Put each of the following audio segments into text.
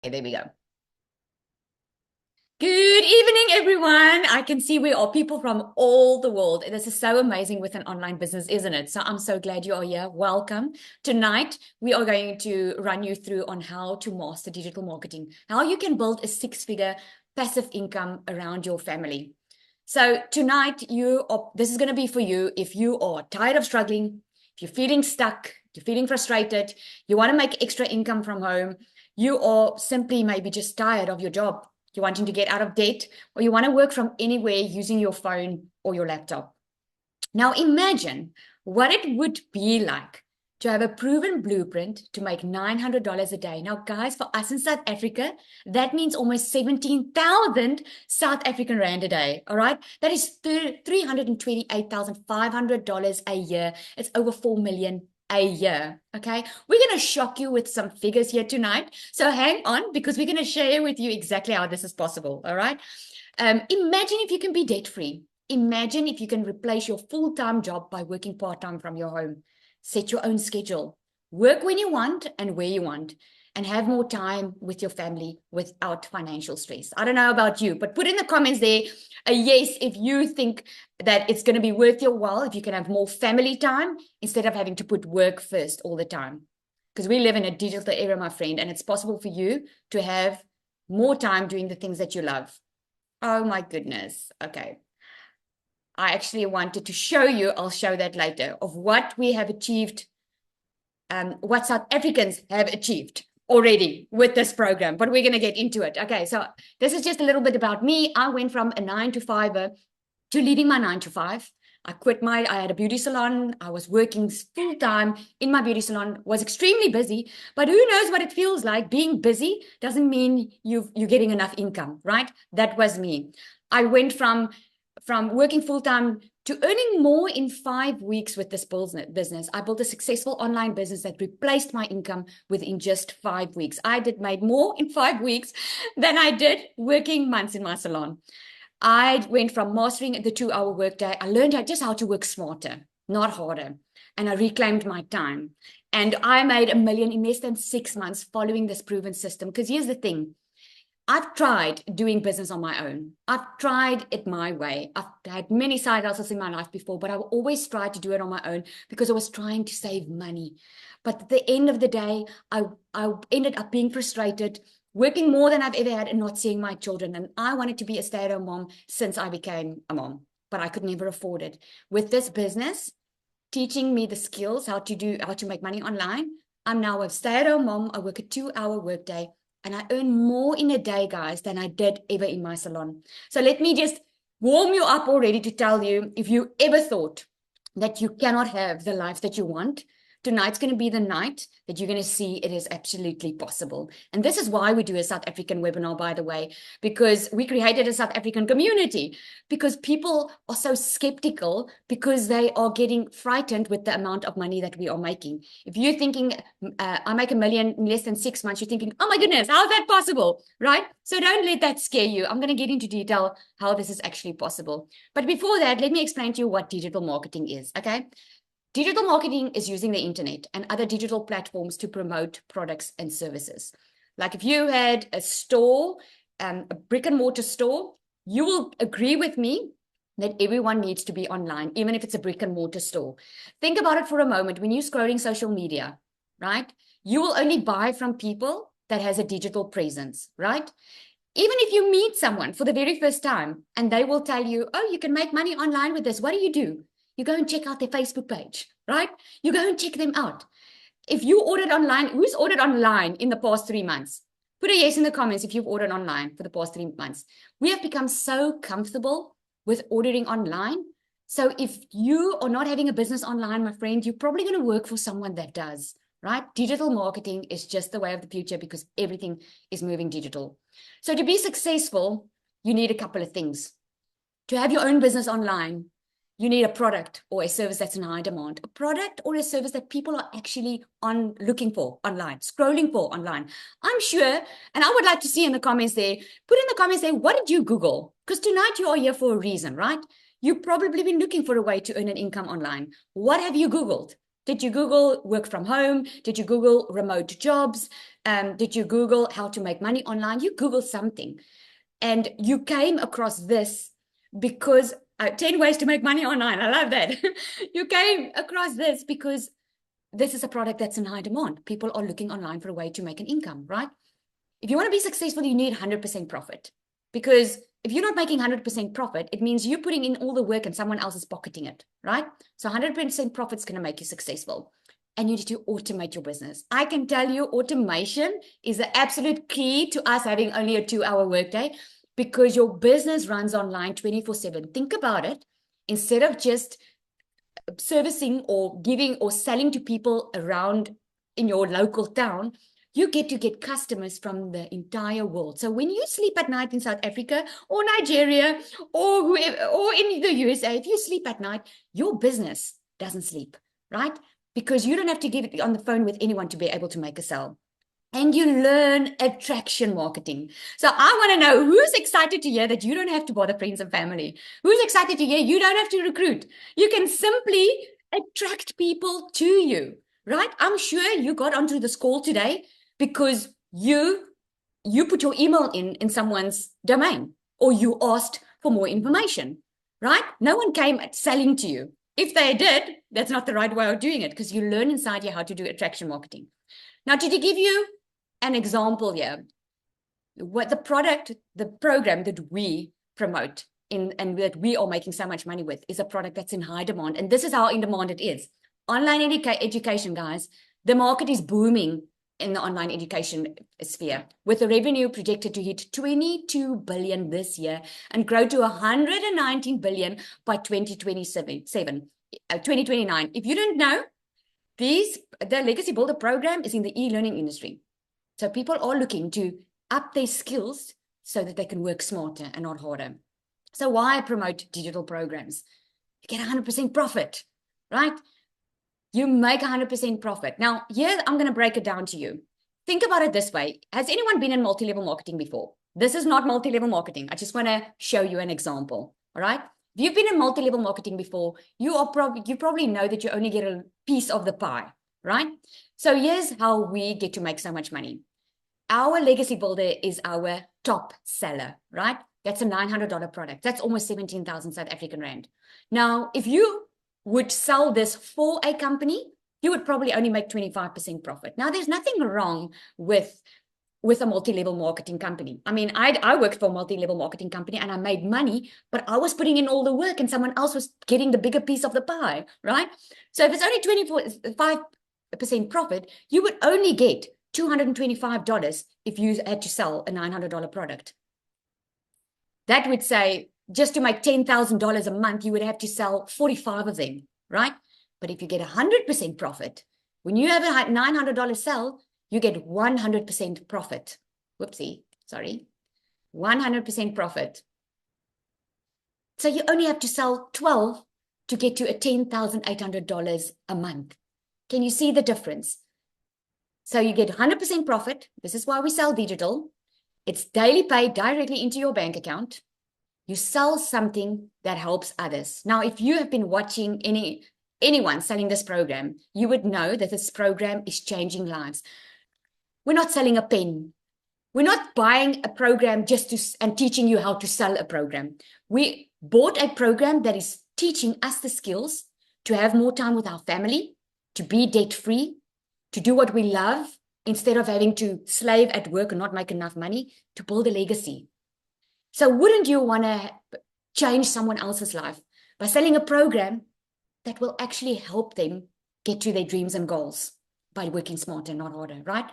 Okay, there we go. Good evening, everyone. I can see we are people from all the world. This is so amazing with an online business, isn't it? So I'm so glad you are here. Welcome. Tonight, we are going to run you through on how to master digital marketing, how you can build a six-figure passive income around your family. So tonight, this is going to be for you if you are tired of struggling, if you're feeling stuck, you're feeling frustrated, you want to make extra income from home, you are simply maybe just tired of your job, you're wanting to get out of debt, or you want to work from anywhere using your phone or your laptop. Now imagine what it would be like to have a proven blueprint to make $900 a day. Now, guys, for us in South Africa, that means almost 17,000 South African Rand a day. All right. That is $328,500 a year. It's over 4 million a year. Okay. We're going to shock you with some figures here tonight. So hang on, because we're going to share with you exactly how this is possible. All right. Imagine if you can be debt free. Imagine if you can replace your full-time job by working part-time from your home. Set your own schedule. Work when you want and where you want, and have more time with your family without financial stress. I don't know about you, but put in the comments there a yes if you think that it's going to be worth your while, if you can have more family time instead of having to put work first all the time. Because we live in a digital era, my friend, and it's possible for you to have more time doing the things that you love. Oh my goodness. Okay. I actually wanted to show you, I'll show that later, of what we have achieved, what South Africans have achieved already with this program, but we're going to get into it. Okay, so this is just a little bit about me. I went from a 9 to 5 to leaving my 9 to 5. I had a beauty salon. I was working full time in my beauty salon, was extremely busy, but who knows what it feels like. Being busy doesn't mean you're getting enough income, right? That was me. I went from working full-time to earning more in 5 weeks with this business. I built a successful online business that replaced my income within just 5 weeks. I made more in 5 weeks than I did working months in my salon. I went from mastering the 2-hour workday. I learned just how to work smarter, not harder. And I reclaimed my time. And I made $1 million in less than 6 months following this proven system. Because here's the thing. I've tried doing business on my own. I've tried it my way. I've had many side hustles in my life before, but I've always tried to do it on my own because I was trying to save money. But at the end of the day, I ended up being frustrated, working more than I've ever had and not seeing my children. And I wanted to be a stay-at-home mom since I became a mom, but I could never afford it. With this business, teaching me the skills, how to make money online, I'm now a stay-at-home mom. I work a 2-hour workday. And I earn more in a day, guys, than I did ever in my salon. So let me just warm you up already to tell you, if you ever thought that you cannot have the life that you want, tonight's going to be the night that you're going to see it is absolutely possible. And this is why we do a South African webinar, by the way, because we created a South African community, because people are so skeptical because they are getting frightened with the amount of money that we are making. If you're thinking, I make $1 million in less than 6 months, you're thinking, oh my goodness, how's that possible, right? So don't let that scare you. I'm going to get into detail how this is actually possible. But before that, let me explain to you what digital marketing is, okay? Digital marketing is using the internet and other digital platforms to promote products and services. Like if you had a store, a brick and mortar store, you will agree with me that everyone needs to be online, even if it's a brick and mortar store. Think about it for a moment. When you're scrolling social media, right? You will only buy from people that has a digital presence, right? Even if you meet someone for the very first time and they will tell you, oh, you can make money online with this, what do? You go and check out their Facebook page, right? You go and check them out. If you ordered online, who's ordered online in the past 3 months? Put a yes in the comments if you've ordered online for the past 3 months. We have become so comfortable with ordering online. So if you are not having a business online, my friend, you're probably going to work for someone that does, right? Digital marketing is just the way of the future because everything is moving digital. So to be successful, you need a couple of things. To have your own business online, you need a product or a service that's in high demand, a product or a service that people are actually looking for online, scrolling for online. I'm sure, and I would like to see in the comments there, put in the comments there, what did you Google? Because tonight you are here for a reason, right? You've probably been looking for a way to earn an income online. What have you Googled? Did you Google work from home? Did you Google remote jobs? Did you Google how to make money online? You Google something. And you came across this because 10 ways to make money online. I love that. You came across this because this is a product that's in high demand. People are looking online for a way to make an income, right? If you want to be successful, you need 100% profit. Because if you're not making 100% profit, it means you're putting in all the work and someone else is pocketing it, right? So 100% profit is going to make you successful. And you need to automate your business. I can tell you automation is the absolute key to us having only a 2-hour workday, because your business runs online 24/7. Think about it. Instead of just servicing or giving or selling to people around in your local town, you get to get customers from the entire world. So when you sleep at night in South Africa or Nigeria or whoever, or in the USA, if you sleep at night, your business doesn't sleep, right? Because you don't have to get on the phone with anyone to be able to make a sale. And you learn attraction marketing. So I want to know who's excited to hear that you don't have to bother friends and family. Who's excited to hear you don't have to recruit. You can simply attract people to you, right? I'm sure you got onto this call today because you put your email in someone's domain, or you asked for more information, right? No one came selling to you. If they did, that's not the right way of doing it, because you learn inside you how to do attraction marketing. Now, to give you an example here, what the program that we promote and that we are making so much money with is a product that's in high demand. And this is how in demand it is. Online education, guys, the market is booming in the online education sphere, with the revenue projected to hit 22 billion this year and grow to 119 billion by 2029. If you don't know, the Legacy Builder program is in the e-learning industry. So people are looking to up their skills so that they can work smarter and not harder. So why promote digital programs? You get 100% profit, right? You make 100% profit. Now, here I'm going to break it down to you. Think about it this way. Has anyone been in multi-level marketing before? This is not multi-level marketing. I just want to show you an example. All right. If you've been in multi-level marketing before, you probably know that you only get a piece of the pie, right? So here's how we get to make so much money. Our Legacy Builder is our top seller, right? That's a $900 product. That's almost 17,000 South African rand. Now, if you would sell this for a company, you would probably only make 25% profit. Now, there's nothing wrong with a multi-level marketing company. I mean, I worked for a multi-level marketing company and I made money, but I was putting in all the work and someone else was getting the bigger piece of the pie, right? So if it's only 25% profit, you would only get $225 if you had to sell a $900 product. That would say, just to make $10,000 a month, you would have to sell 45 of them, right? But if you get 100% profit, when you have a $900 sell, you get 100% profit. Whoopsie, sorry. 100% profit. So you only have to sell 12 to get to a $10,800 a month. Can you see the difference? So you get 100% profit. This is why we sell digital. It's daily paid directly into your bank account. You sell something that helps others. Now, if you have been watching anyone selling this program, you would know that this program is changing lives. We're not selling a pen. We're not buying a program and teaching you how to sell a program. We bought a program that is teaching us the skills to have more time with our family, to be debt-free, to do what we love instead of having to slave at work and not make enough money, to build a legacy. So wouldn't you want to change someone else's life by selling a program that will actually help them get to their dreams and goals by working smarter, not harder, right?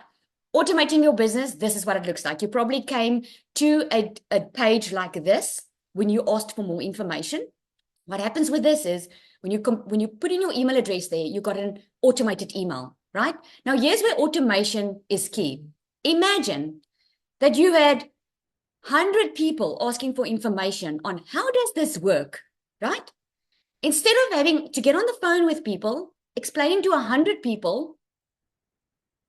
Automating your business, this is what it looks like. You probably came to a page like this when you asked for more information. What happens with this is when you put in your email address there, you got an automated email, right? Now, here's where automation is key. Imagine that you had 100 people asking for information on how does this work, right? Instead of having to get on the phone with people, explaining to 100 people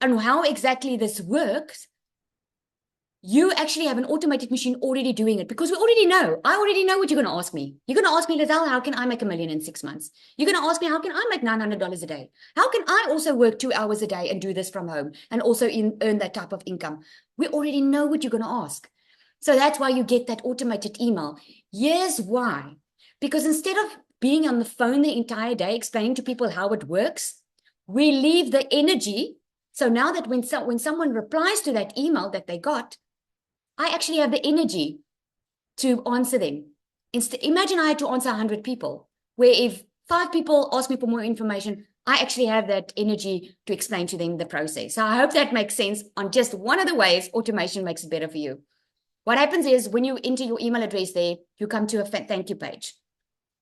on how exactly this works, you actually have an automated machine already doing it because we already know. I already know what you're going to ask me. You're going to ask me, Lizelle, how can I make $1 million in 6 months? You're going to ask me, how can I make $900 a day? How can I also work 2 hours a day and do this from home and also earn that type of income? We already know what you're going to ask. So that's why you get that automated email. Here's why. Because instead of being on the phone the entire day explaining to people how it works, we leave the energy. So now that when someone replies to that email that they got, I actually have the energy to answer them. Imagine I had to answer 100 people, where if 5 people ask me for more information, I actually have that energy to explain to them the process. So I hope that makes sense on just one of the ways automation makes it better for you. What happens is when you enter your email address there, you come to a thank you page.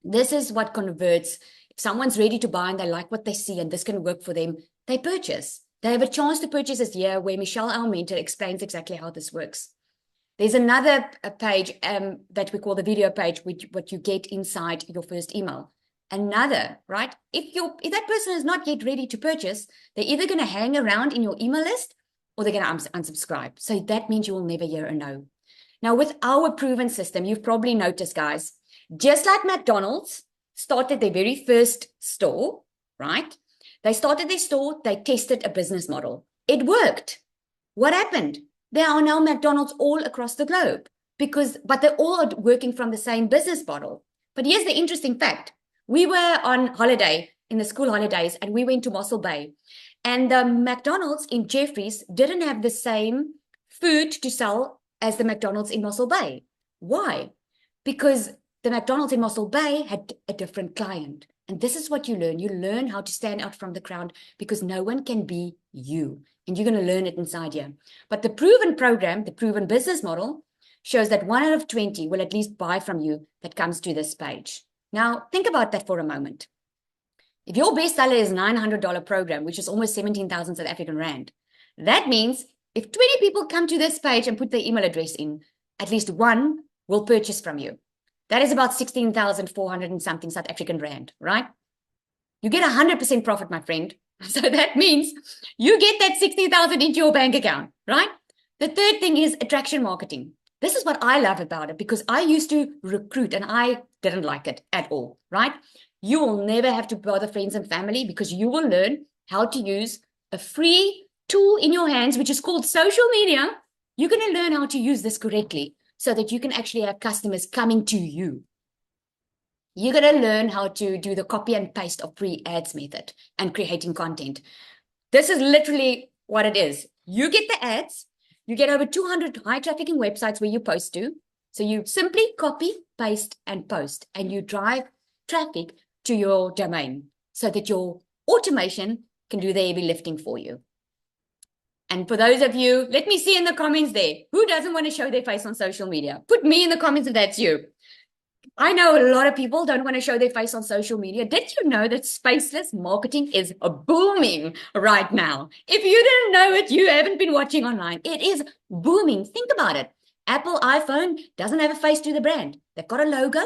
This is what converts. If someone's ready to buy and they like what they see and this can work for them, they purchase. They have a chance to purchase this year where Michelle, our mentor, explains exactly how this works. There's another page that we call the video page, which what you get inside your first email. Another, right? If that person is not yet ready to purchase, they're either going to hang around in your email list or they're going to unsubscribe. So that means you will never hear a no. Now, with our proven system, you've probably noticed, guys, just like McDonald's started their very first store, right? They started their store, they tested a business model. It worked. What happened? There are now McDonald's all across the globe but they're all working from the same business model. But here's the interesting fact. We were on holiday in the school holidays and we went to Mossel Bay, and the McDonald's in Jeffreys didn't have the same food to sell as the McDonald's in Mossel Bay. Why? Because the McDonald's in Mossel Bay had a different client. And this is what you learn. You learn how to stand out from the crowd because no one can be you. And you're going to learn it inside here. But the proven program, the proven business model, shows that 1 out of 20 will at least buy from you that comes to this page. Now, think about that for a moment. If your best seller is $900 program, which is almost 17,000 South African Rand, that means if 20 people come to this page and put their email address in, at least one will purchase from you. That is about 16,400 and something South African Rand, right? You get 100% profit, my friend. So that means you get that 60,000 into your bank account, right? The third thing is attraction marketing. This is what I love about it because I used to recruit and I didn't like it at all, right? You will never have to bother friends and family because you will learn how to use a free tool in your hands, which is called social media. You're going to learn how to use this correctly so that you can actually have customers coming to you. You're going to learn how to do the copy and paste of pre-ads method and creating content. This is literally what it is. You get the ads, you get over 200 high trafficking websites where you post to. So you simply copy, paste, and post, and you drive traffic to your domain so that your automation can do the heavy lifting for you. And for those of you, let me see in the comments there, who doesn't want to show their face on social media? Put me in the comments if that's you. I know a lot of people don't want to show their face on social media. Did you know that spaceless marketing is booming right now? If you didn't know it, you haven't been watching online. It is booming. Think about it. Apple iPhone doesn't have a face to the brand. They've got a logo,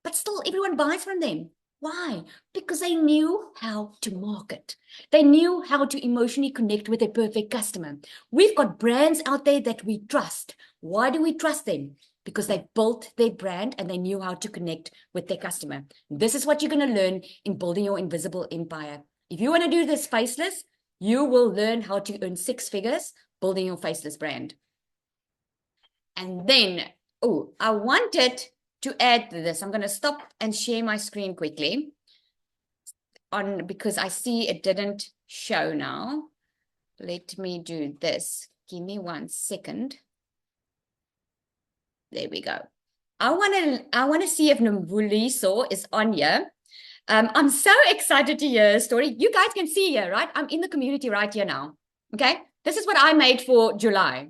but still everyone buys from them. Why? Because they knew how to market. They knew how to emotionally connect with a perfect customer. We've got brands out there that we trust. Why do we trust them? Because they built their brand and they knew how to connect with their customer. This is what you're going to learn in building your invisible empire. If you want to do this faceless, you will learn how to earn 6 figures building your faceless brand. And then, I wanted to add this. I'm going to stop and share my screen quickly because I see it didn't show now. Let me do this. Give me 1 second. There we go. I want to see if Nombuliso is on here. I'm so excited to hear a story. You guys can see here, right? I'm in the community right here now. Okay. This is what I made for July.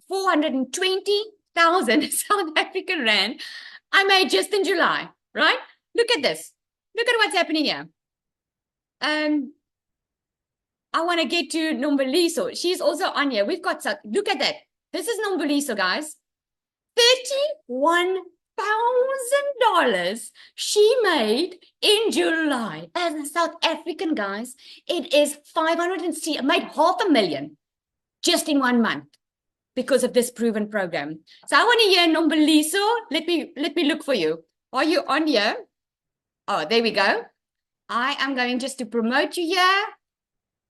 420,000 South African Rand I made just in July, right? Look at this. Look at what's happening here. I want to get to Nombuliso. She's also on here. We've got, look at that. This is Nombuliso, guys. $31,000 she made in July as a South African, guys. It is 500 and made $500,000 just in 1 month. because of this proven program. So I want to hear Nombaliso. Let me look for you. Are you on here? Oh, there we go. I am going just to promote you here.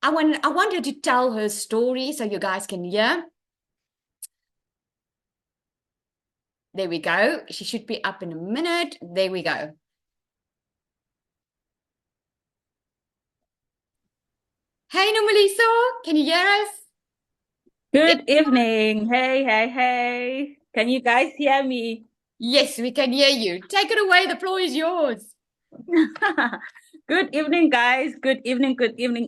I want her to tell her story so you guys can hear. There we go. She should be up in a minute. There we go. Hey, Nombaliso, can you hear us? Good evening. Hey, hey, hey. Can you guys hear me? Yes, we can hear you. Take it away. The floor is yours. Good evening, guys. Good evening,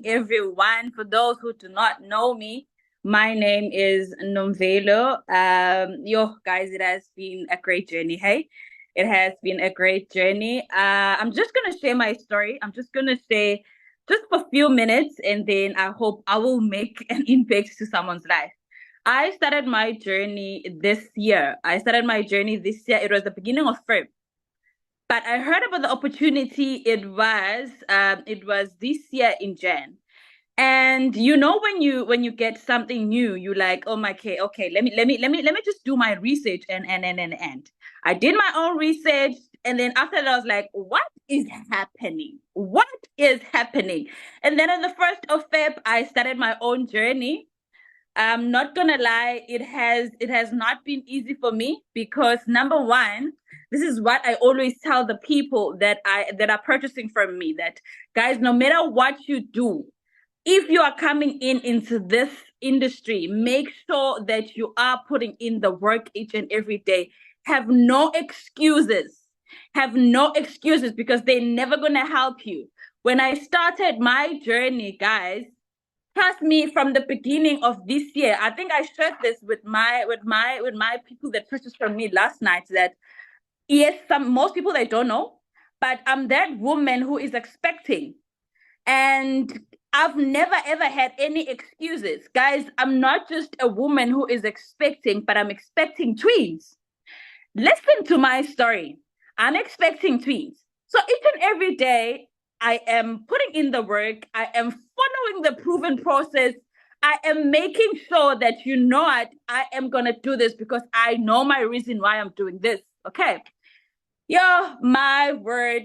everyone. For those who do not know me, my name is Nomvelo. Guys, it has been a great journey. Hey, it has been a great journey. I'm just gonna share my story. I'm just gonna say just for a few minutes, and then I hope I will make an impact to someone's life. I started my journey this year. It was the beginning of Feb. But I heard about the opportunity. It was this year in Jan. And when you get something new, you like, oh my, okay, let me just do my research and I did my own research, and then after that I was like, what is happening? What is happening? And then on the 1st of Feb, I started my own journey. I'm not gonna lie, it has not been easy for me because number one, this is what I always tell the people that are purchasing from me, that guys, no matter what you do, if you are coming into this industry, make sure that you are putting in the work each and every day. Have no excuses. Have no excuses because they're never gonna help you. When I started my journey, guys, trust me, from the beginning of this year, I think I shared this with my people that purchased from me last night, that yes, most people they don't know, but I'm that woman who is expecting. And I've never ever had any excuses. Guys, I'm not just a woman who is expecting, but I'm expecting twins. Listen to my story. I'm expecting twins. So each and every day, I am putting in the work. I am following the proven process. I am making sure that you know what, I am going to do this because I know my reason why I'm doing this. Okay. Yo, my word,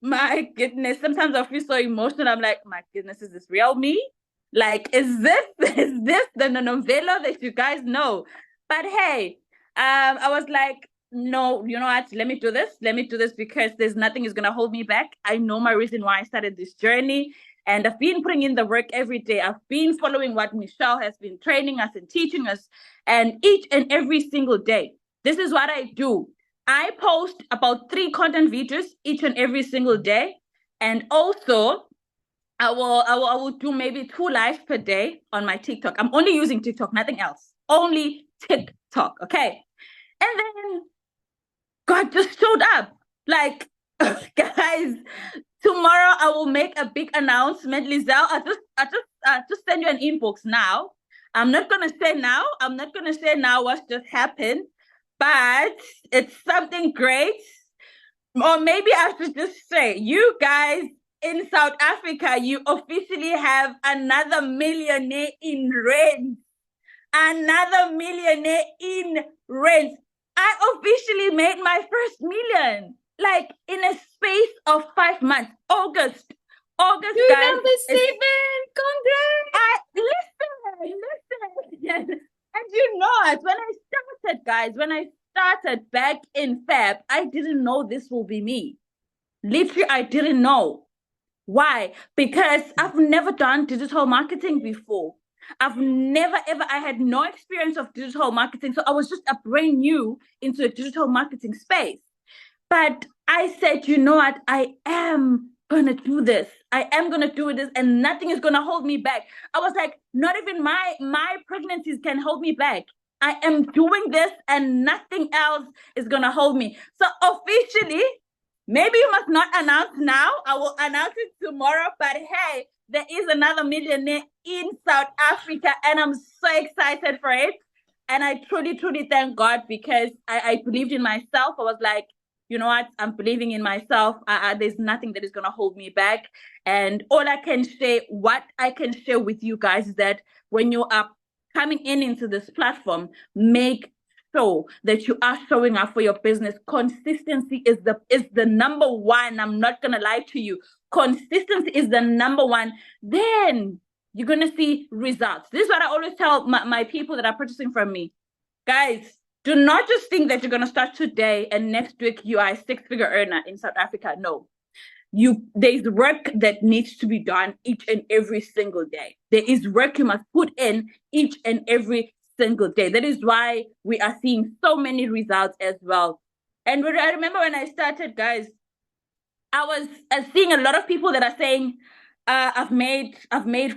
my goodness. Sometimes I feel so emotional. I'm like, my goodness, is this real me? Like, is this is this the novella that you guys know? But hey, I was like, no, you know what? Let me do this. Let me do this because there's nothing is gonna hold me back. I know my reason why I started this journey. And I've been putting in the work every day. I've been following what Michelle has been training us and teaching us. And each and every single day, this is what I do. I post about 3 content videos each and every single day. And also, I will do maybe 2 lives per day on my TikTok. I'm only using TikTok, nothing else. Only TikTok. Okay. And then God just showed up. Like, guys, tomorrow I will make a big announcement. Lizelle, I just send you an inbox now. I'm not gonna say now. I'm not gonna say now what's just happened, but it's something great. Or maybe I should just say, you guys in South Africa, you officially have another millionaire in rent. Another millionaire in rent. I officially made my first million, like in a space of 5 months. August, You're guys. number 7. Congrats. Listen. And you know it. When I started, guys, when I started back in Feb, I didn't know this will be me. Literally, I didn't know. Why? Because I've never done digital marketing before. I had no experience of digital marketing. So I was just a brand new into the digital marketing space. But I said, you know what? I am going to do this. I am going to do this and nothing is going to hold me back. I was like, not even my pregnancies can hold me back. I am doing this and nothing else is going to hold me. So officially, maybe you must not announce now. I will announce it tomorrow. But hey, there is another millionaire in South Africa and I'm so excited for it. And I truly, truly thank God because I believed in myself. I was like, you know what? I'm believing in myself. There's nothing that is going to hold me back. And what I can share with you guys is that when you are coming in into this platform, make sure that you are showing up for your business. Consistency is the number one. I'm not gonna lie to you. Consistency is the number one. Then you're gonna see results. This is what I always tell my people that are purchasing from me. Guys, do not just think that you're gonna start today and next week you are a six-figure earner in South Africa. No. There's work that needs to be done each and every single day. There is work you must put in each and every single day. That is why we are seeing so many results as well. And I remember when I started, guys, I was seeing a lot of people that are saying, I've made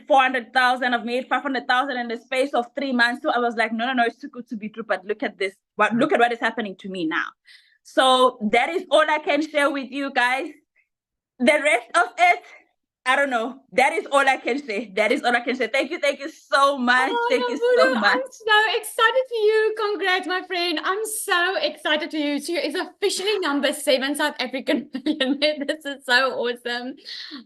400,000, I've made 500,000 in the space of 3 months. So I was like, no, it's too good to be true. But look at this. Look at what is happening to me now. So that is all I can share with you guys. The rest of it, I don't know. That is all I can say. That is all I can say. Thank you so much. Oh, thank you so much. I'm so excited for you. Congrats, my friend. I'm so excited for you. She is officially number 7 South African millionaire. This is so awesome.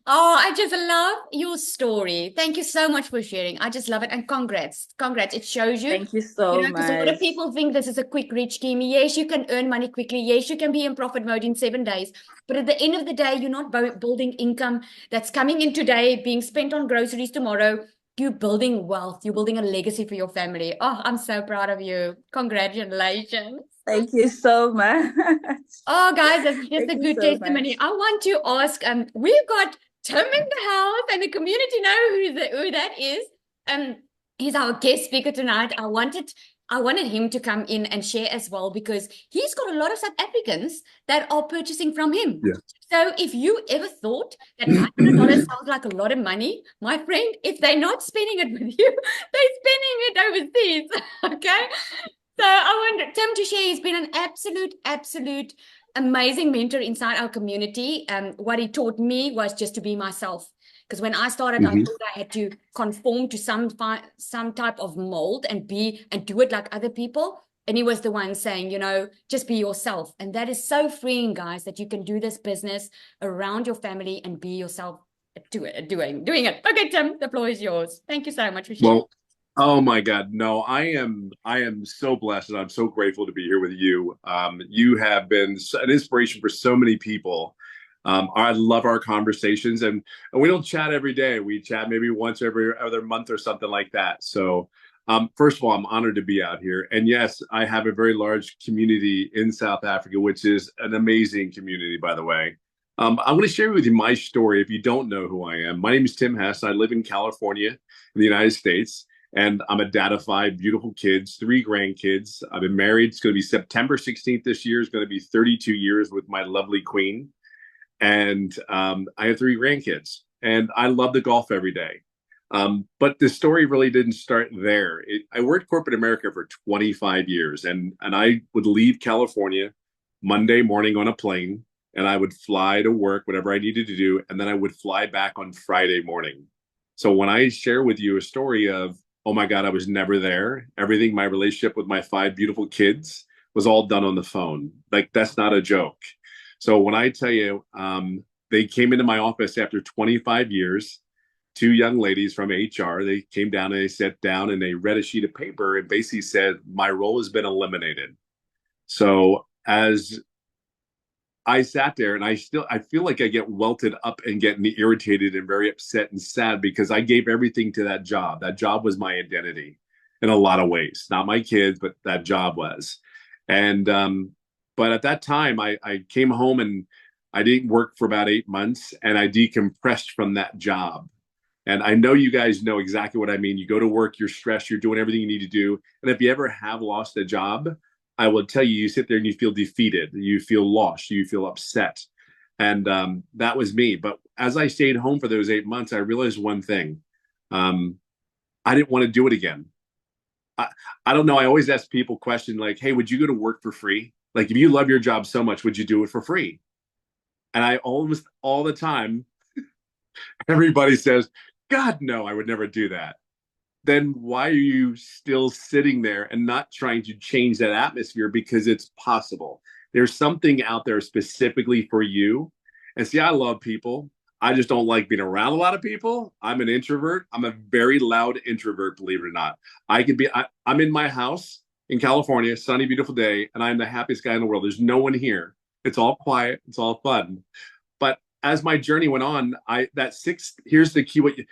Oh, I just love your story. Thank you so much for sharing. I just love it. And congrats. Congrats. It shows you. Thank you so much. Because a lot of people think this is a quick rich scheme. Yes, you can earn money quickly. Yes, you can be in profit mode in 7 days. But at the end of the day, you're not building income that's coming in today, being spent on groceries tomorrow. You're building wealth. You're building a legacy for your family. Oh, I'm so proud of you. Congratulations. Thank you so much. Oh, guys, that's just a good testimony. Much. I want to ask, we've got Tim in the house and the community know who that is. He's our guest speaker tonight. I wanted him to come in and share as well because he's got a lot of South Africans that are purchasing from him. Yeah. So if you ever thought that $900 sounds like a lot of money, my friend, if they're not spending it with you, they're spending it overseas. Okay. So I want Tim to share. He's been an absolute amazing mentor inside our community. What he taught me was just to be myself. Because when I started, I thought I had to conform to some type of mold and do it like other people. And he was the one saying, just be yourself. And that is so freeing, guys, that you can do this business around your family and be yourself doing it. Okay, Tim, the floor is yours. Thank you so much for sharing. Well, oh my God, no, I am so blessed and I'm so grateful to be here with you. You have been an inspiration for so many people. I love our conversations and we don't chat every day. We chat maybe once every other month or something like that. So first of all, I'm honored to be out here. And yes, I have a very large community in South Africa, which is an amazing community, by the way. I'm going to share with you my story if you don't know who I am. My name is Tim Hess. I live in California in the United States. And I'm a dad of 5 beautiful kids, 3 grandkids. I've been married. It's going to be September 16th this year. It's going to be 32 years with my lovely queen. And I have 3 grandkids. And I love to golf every day. But the story really didn't start there. I worked corporate America for 25 years. And I would leave California Monday morning on a plane. And I would fly to work, whatever I needed to do. And then I would fly back on Friday morning. So when I share with you a story of, oh my God, I was never there. Everything, my relationship with my 5 beautiful kids was all done on the phone. Like, that's not a joke. So when I tell you, they came into my office after 25 years, 2 young ladies from HR, they came down and they sat down and they read a sheet of paper and basically said, my role has been eliminated. So as I sat there and I feel like I get welted up and getting irritated and very upset and sad because I gave everything to that job. That job was my identity in a lot of ways, not my kids, but that job was. And, but at that time I came home and I didn't work for about 8 months and I decompressed from that job. And I know you guys know exactly what I mean. You go to work, you're stressed, you're doing everything you need to do. And if you ever have lost a job, I will tell you, you sit there and you feel defeated, you feel lost, you feel upset. And that was me. But as I stayed home for those 8 months, I realized one thing. I didn't want to do it again. I don't know. I always ask people questions like, hey, would you go to work for free? Like, if you love your job so much, would you do it for free? And I almost all the time, everybody says, God, no, I would never do that. Then why are you still sitting there and not trying to change that atmosphere? Because it's possible. There's something out there specifically for you. And see, I love people. I just don't like being around a lot of people. I'm an introvert. I'm a very loud introvert, believe it or not. I'm in my house in California, sunny, beautiful day, and I'm the happiest guy in the world. There's no one here. It's all quiet. It's all fun. But as my journey went on, here's the key.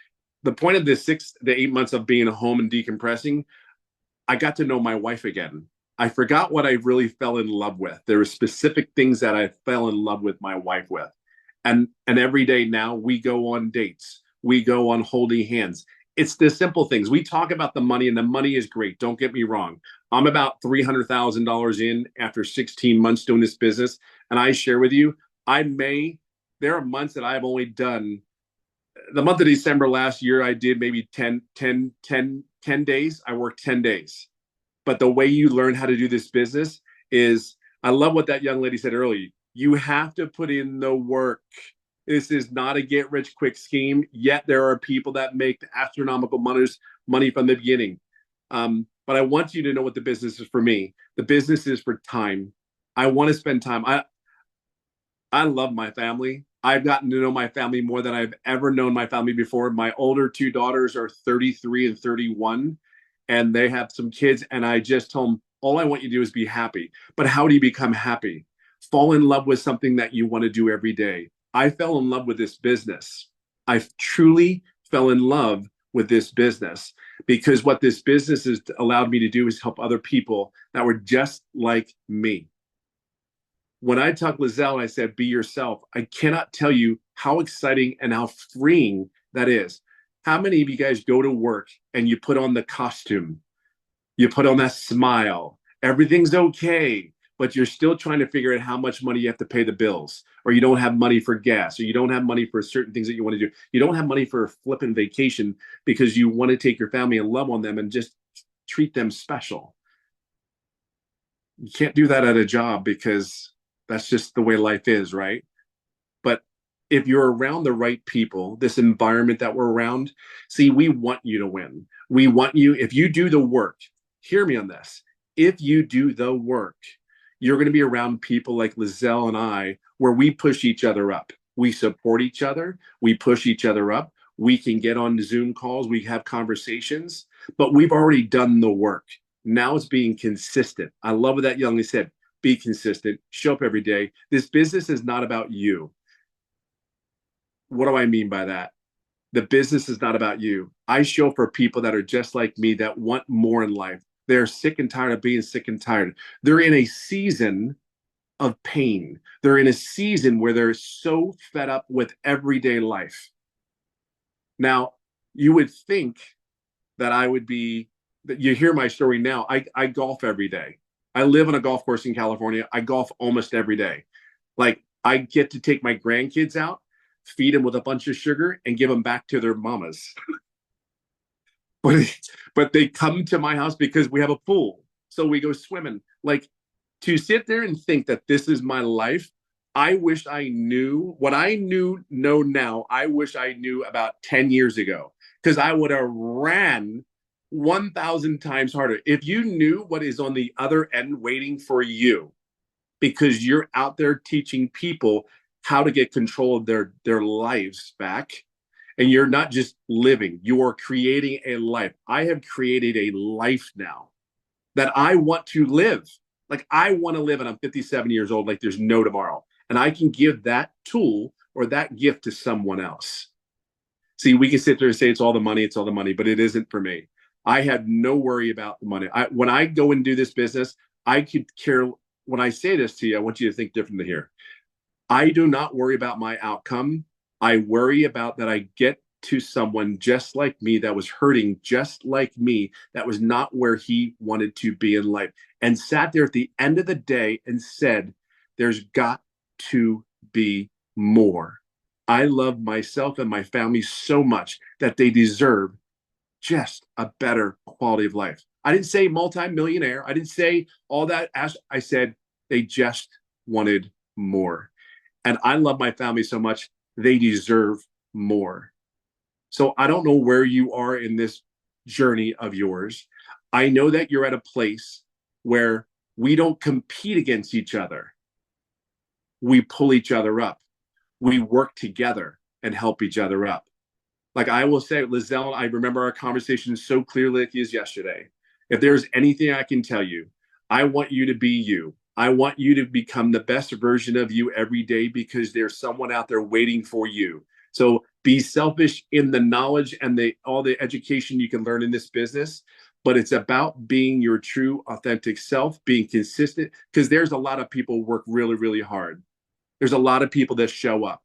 The point of this 6 to 8 months of being home and decompressing, I got to know my wife again. I forgot what I really fell in love with. There were specific things that I fell in love with my wife with. And every day now we go on dates. We go on holding hands. It's the simple things. We talk about the money, and the money is great. Don't get me wrong. I'm about $300,000 in after 16 months doing this business. And I share with you, there are months that I've only done. The month of December last year, I did maybe 10 days. I worked 10 days. But the way you learn how to do this business is, I love what that young lady said earlier. You have to put in the work. This is not a get rich quick scheme. Yet there are people that make astronomical money from the beginning. But I want you to know what the business is for me. The business is for time. I want to spend time. I love my family. I've gotten to know my family more than I've ever known my family before. My older two daughters are 33 and 31, and they have some kids. And I just told them, all I want you to do is be happy. But how do you become happy? Fall in love with something that you want to do every day. I fell in love with this business. I truly fell in love with this business, because what this business has allowed me to do is help other people that were just like me. When I talked to Lizelle and I said, be yourself, I cannot tell you how exciting and how freeing that is. How many of you guys go to work and you put on the costume? You put on that smile. Everything's okay, but you're still trying to figure out how much money you have to pay the bills, or you don't have money for gas, or you don't have money for certain things that you want to do. You don't have money for a flipping vacation because you want to take your family and love on them and just treat them special. You can't do that at a job because that's just the way life is, right? But if you're around the right people, this environment that we're around, see, we want you to win. We want you, if you do the work, hear me on this. If you do the work, you're going to be around people like Lizelle and I, where we push each other up. We support each other. We push each other up. We can get on Zoom calls. We have conversations, but we've already done the work. Now it's being consistent. I love what that young lady said. Be consistent, show up every day. This business is not about you. What do I mean by that? The business is not about you. I show for people that are just like me, that want more in life. They're sick and tired of being sick and tired. They're in a season of pain. They're in a season where they're so fed up with everyday life. Now, you would think that you hear my story now. I golf every day. I live on a golf course in California. I golf almost every day. Like, I get to take my grandkids out, feed them with a bunch of sugar, and give them back to their mamas. But they come to my house because we have a pool. So we go swimming. Like, to sit there and think that this is my life, I wish I knew what I know now. I wish I knew about 10 years ago, because I would have ran 1,000 times harder. If you knew what is on the other end waiting for you, because you're out there teaching people how to get control of their lives back, and you're not just living, you are creating a life. I have created a life now that I want to live. Like, I want to live, and I'm 57 years old, like there's no tomorrow. And I can give that tool or that gift to someone else. See, we can sit there and say it's all the money, but it isn't for me. I had no worry about the money. When I go and do this business, I could care. When I say this to you, I want you to think differently here. I do not worry about my outcome. I worry about that I get to someone just like me, that was hurting just like me, that was not where he wanted to be in life, and sat there at the end of the day and said, there's got to be more. I love myself and my family so much that they deserve just a better quality of life. I didn't say multi-millionaire. I didn't say all that. I said they just wanted more. And I love my family so much, they deserve more. So I don't know where you are in this journey of yours. I know that you're at a place where we don't compete against each other. We pull each other up. We work together. and help each other up. Like I will say, Lizelle, I remember our conversation so clearly like as yesterday. If there's anything I can tell you, I want you to be you. I want you to become the best version of you every day because there's someone out there waiting for you. So be selfish in the knowledge and all the education you can learn in this business, but it's about being your true, authentic self, being consistent, because there's a lot of people work really, really hard. There's a lot of people that show up.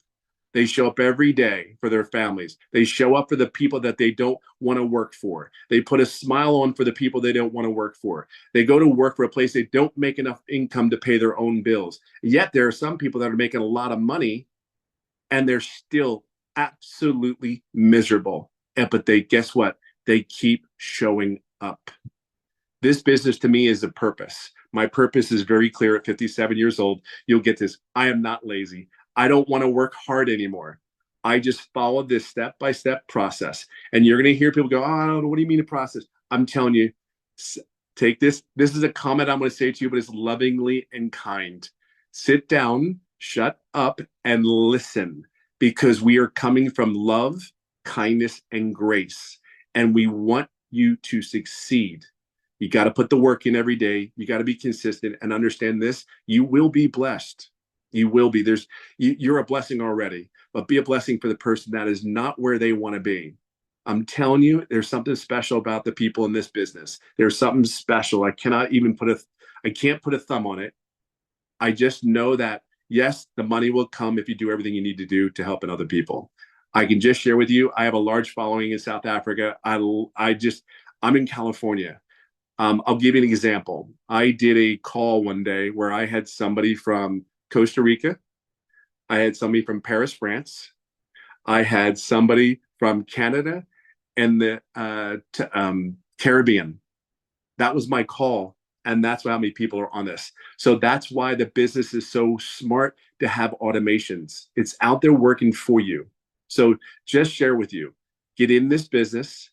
They show up every day for their families. They show up for the people that they don't want to work for. They put a smile on for the people they don't want to work for. They go to work for a place they don't make enough income to pay their own bills. Yet there are some people that are making a lot of money and they're still absolutely miserable. But guess what? They keep showing up. This business to me is a purpose. My purpose is very clear at 57 years old. You'll get this. I am not lazy. I don't want to work hard anymore. I just follow this step-by-step process. And you're going to hear people go, oh, I don't know. What do you mean a process? I'm telling you, take this. This is a comment I'm going to say to you, but it's lovingly and kind. Sit down, shut up, and listen, because we are coming from love, kindness, and grace. And we want you to succeed. You got to put the work in every day. You got to be consistent and understand this. You will be blessed. You will be. You're a blessing already, but be a blessing for the person that is not where they want to be. I'm telling you, there's something special about the people in this business. There's something special. I can't put a thumb on it. I just know that, yes, the money will come if you do everything you need to do to help other people. I can just share with you, I have a large following in South Africa. I'm in California. I'll give you an example. I did a call one day where I had somebody from Costa Rica. I had somebody from Paris, France. I had somebody from Canada and the Caribbean. That was my call. And that's how many people are on this. So that's why the business is so smart to have automations. It's out there working for you. So just share with you, get in this business.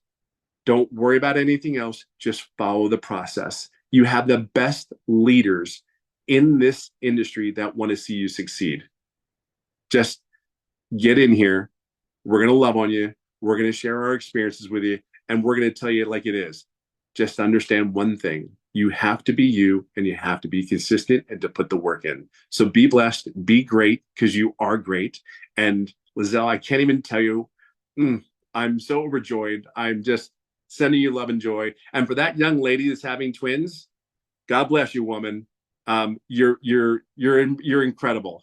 Don't worry about anything else. Just follow the process. You have the best leaders in this industry that want to see you succeed. Just get in here. We're going to love on you. We're going to share our experiences with you. And we're going to tell you it like it is. Just understand one thing. You have to be you and you have to be consistent and to put the work in. So be blessed, be great, because you are great. And Lizelle, I can't even tell you, I'm so overjoyed. I'm just sending you love and joy. And for that young lady that's having twins, God bless you, woman. You're incredible.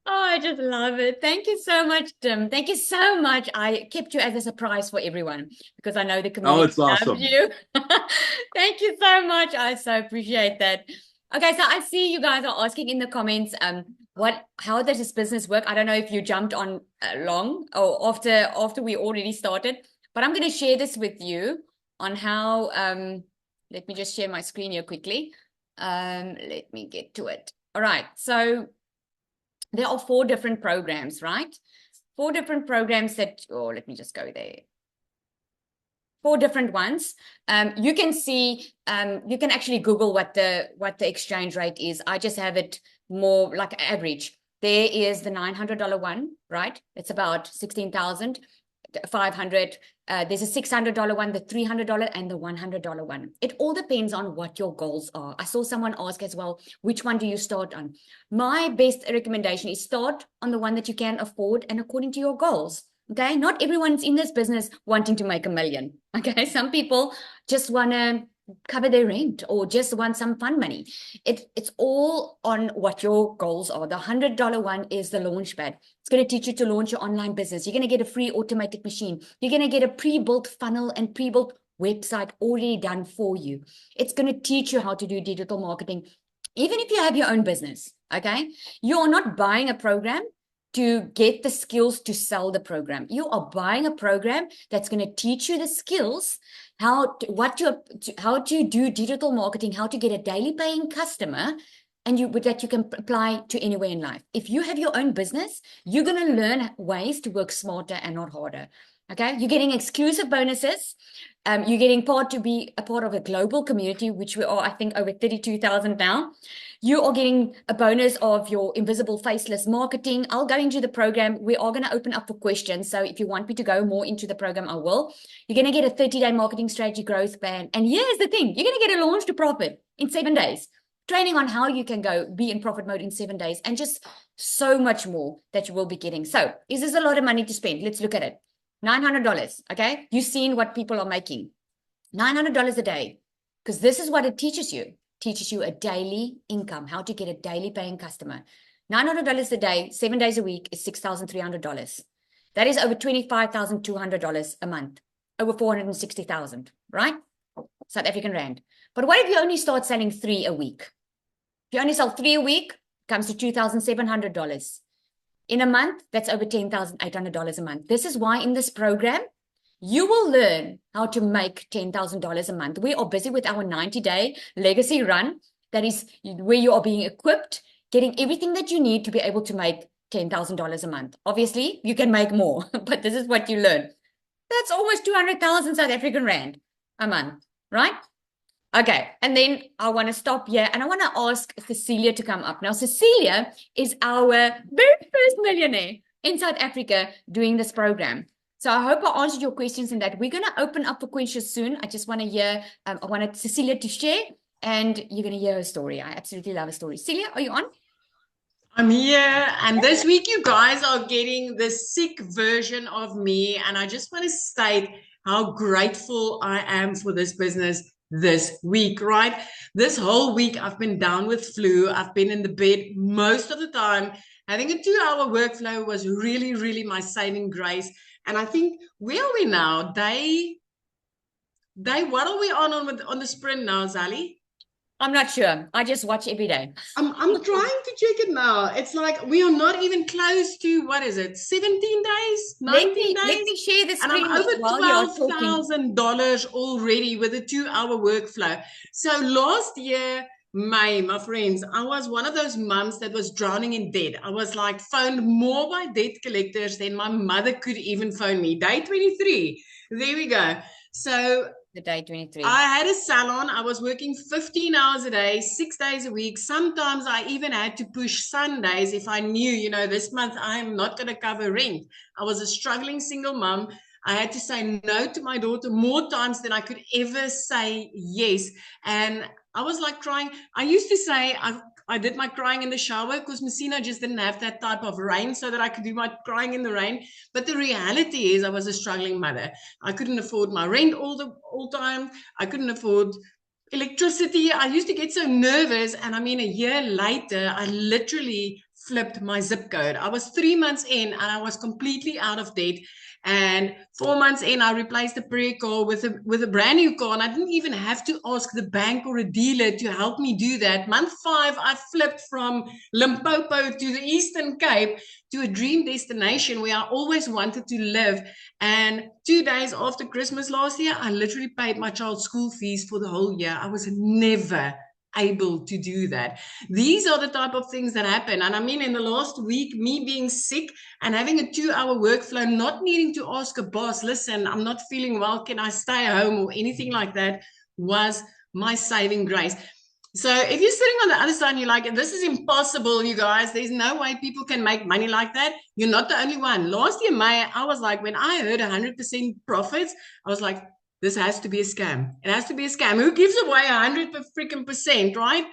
Oh, I just love it. Thank you so much, Tim. Thank you so much. I kept you as a surprise for everyone because I know the community it's awesome. loves you. Thank you so much. I so appreciate that. Okay, so I see you guys are asking in the comments, how does this business work? I don't know if you jumped on long or after we already started, but I'm going to share this with you on how. Let me just share my screen here quickly. Let me get to it. All right, so there are 4 different programs, right? 4 different programs let me just go there. 4 different ones. You can see, you can actually Google what the exchange rate is. I just have it more like average. There is the $900 one, right? It's about 16,500. There's a $600 one, the $300 and the $100 one. It all depends on what your goals are. I saw someone ask as well, which one do you start on? My best recommendation is start on the one that you can afford and according to your goals. Okay, not everyone's in this business wanting to make $1 million. Okay, some people just want to cover their rent or just want some fun money. It's all on what your goals are. The $100 one is the Launchpad. It's going to teach you to launch your online business. You're going to get a free automated machine. You're going to get a pre-built funnel and pre-built website already done for you. It's going to teach you how to do digital marketing, even if you have your own business. Okay, you are not buying a program to get the skills to sell the program. You are buying a program that's going to teach you the skills, how to do digital marketing, how to get a daily paying customer, and that you can apply to anywhere in life. If you have your own business, you're going to learn ways to work smarter and not harder. Okay, you're getting exclusive bonuses. You're getting to be a part of a global community, which we are, I think, over 32,000 now. You are getting a bonus of your invisible faceless marketing. I'll go into the program. We are going to open up for questions. So if you want me to go more into the program, I will. You're going to get a 30-day marketing strategy growth plan. And here's the thing, you're going to get a launch to profit in 7 days. Training on how you can go be in profit mode in 7 days, and just so much more that you will be getting. So is this a lot of money to spend? Let's look at it. $900, okay? You've seen what people are making. $900 a day, because this is what it teaches you. Teaches you a daily income, how to get a daily paying customer. $900 a day, 7 days a week is $6,300. That is over $25,200 a month, over 460,000, right? South African Rand. But what if you only start selling 3 a week? If you only sell 3 a week, it comes to $2,700. In a month, that's over $10,800 a month. This is why in this program, you will learn how to make $10,000 a month. We are busy with our 90-day legacy run. That is where you are being equipped, getting everything that you need to be able to make $10,000 a month. Obviously, you can make more, but this is what you learn. That's almost 200,000 South African Rand a month, right? Okay, and then I want to stop here and I want to ask Cecilia to come up. Now, Cecilia is our very first millionaire in South Africa doing this program. So I hope I answered your questions in that. We're going to open up for questions soon. I just want to hear, I wanted Cecilia to share, and you're going to hear her story. I absolutely love her story. Cecilia, are you on? I'm here, and this week you guys are getting the sick version of me, and I just want to state how grateful I am for this business this week, right? This whole week I've been down with flu. I've been in the bed most of the time. Having a 2-hour workflow was really, really my saving grace. And I think, where are we now? Day, what are we on the sprint now, Zali? I'm not sure. I just watch every day. I'm trying to check it now. It's like we are not even close to, what is it, 17 days, 19 days? Let me share the screen. And I'm over $12,000 already with a 2-hour workflow. So last year, May, my friends, I was one of those mums that was drowning in debt. I was like phoned more by debt collectors than my mother could even phone me. Day 23. There we go. So the day 23. I had a salon. I was working 15 hours a day, 6 days a week. Sometimes I even had to push Sundays if I knew, you know, this month I'm not going to cover rent. I was a struggling single mom. I had to say no to my daughter more times than I could ever say yes. And I was like crying. I used to say I did my crying in the shower because Messina just didn't have that type of rain so that I could do my crying in the rain. But the reality is I was a struggling mother. I couldn't afford my rent all time. I couldn't afford electricity. I used to get so nervous. And I mean, a year later, I literally flipped my zip code. I was 3 months in and I was completely out of debt. And 4 months in, I replaced the pre car with a brand new car. And I didn't even have to ask the bank or a dealer to help me do that. Month 5, I flipped from Limpopo to the Eastern Cape to a dream destination where I always wanted to live. And 2 days after Christmas last year, I literally paid my child's school fees for the whole year. I was never able to do that. These are the type of things that happen. And I mean, in the last week, me being sick and having a 2-hour workflow, not needing to ask a boss, listen, I'm not feeling well, can I stay home or anything like that, was my saving grace. So if you're sitting on the other side and you're like, this is impossible, you guys, there's no way people can make money like that, you're not the only one. Last year, May, I was like, when I heard 100% profits, I was like, this has to be a scam. It has to be a scam. Who gives away 100%, right?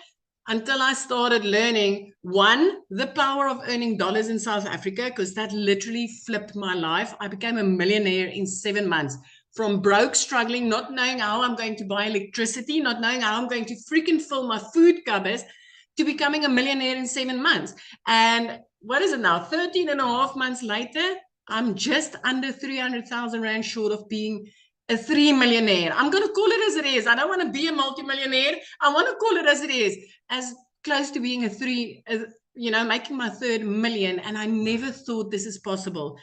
Until I started learning, one, the power of earning dollars in South Africa, because that literally flipped my life. I became a millionaire in 7 months. From broke, struggling, not knowing how I'm going to buy electricity, not knowing how I'm going to freaking fill my food cupboards, to becoming a millionaire in 7 months. And what is it now? 13 and a half months later, I'm just under 300,000 Rand short of being a 3 millionaire. I'm going to call it as it is. I don't want to be a multimillionaire. I want to call it as it is, as close to being a 3, making my 3rd million. And I never thought this is possible.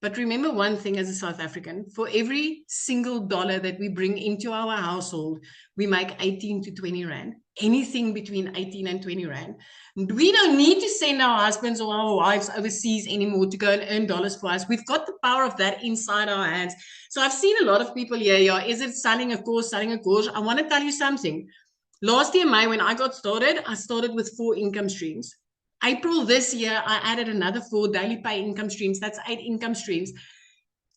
But remember one thing as a South African, for every single dollar that we bring into our household, we make 18 to 20 Rand, anything between 18 and 20 Rand. We don't need to send our husbands or our wives overseas anymore to go and earn dollars for us. We've got the power of that inside our hands. So I've seen a lot of people here, yeah, is it selling a course, selling a course? I want to tell you something. Last year, May, when I got started, I started with 4 income streams. April this year, I added another 4 daily pay income streams. That's 8 income streams.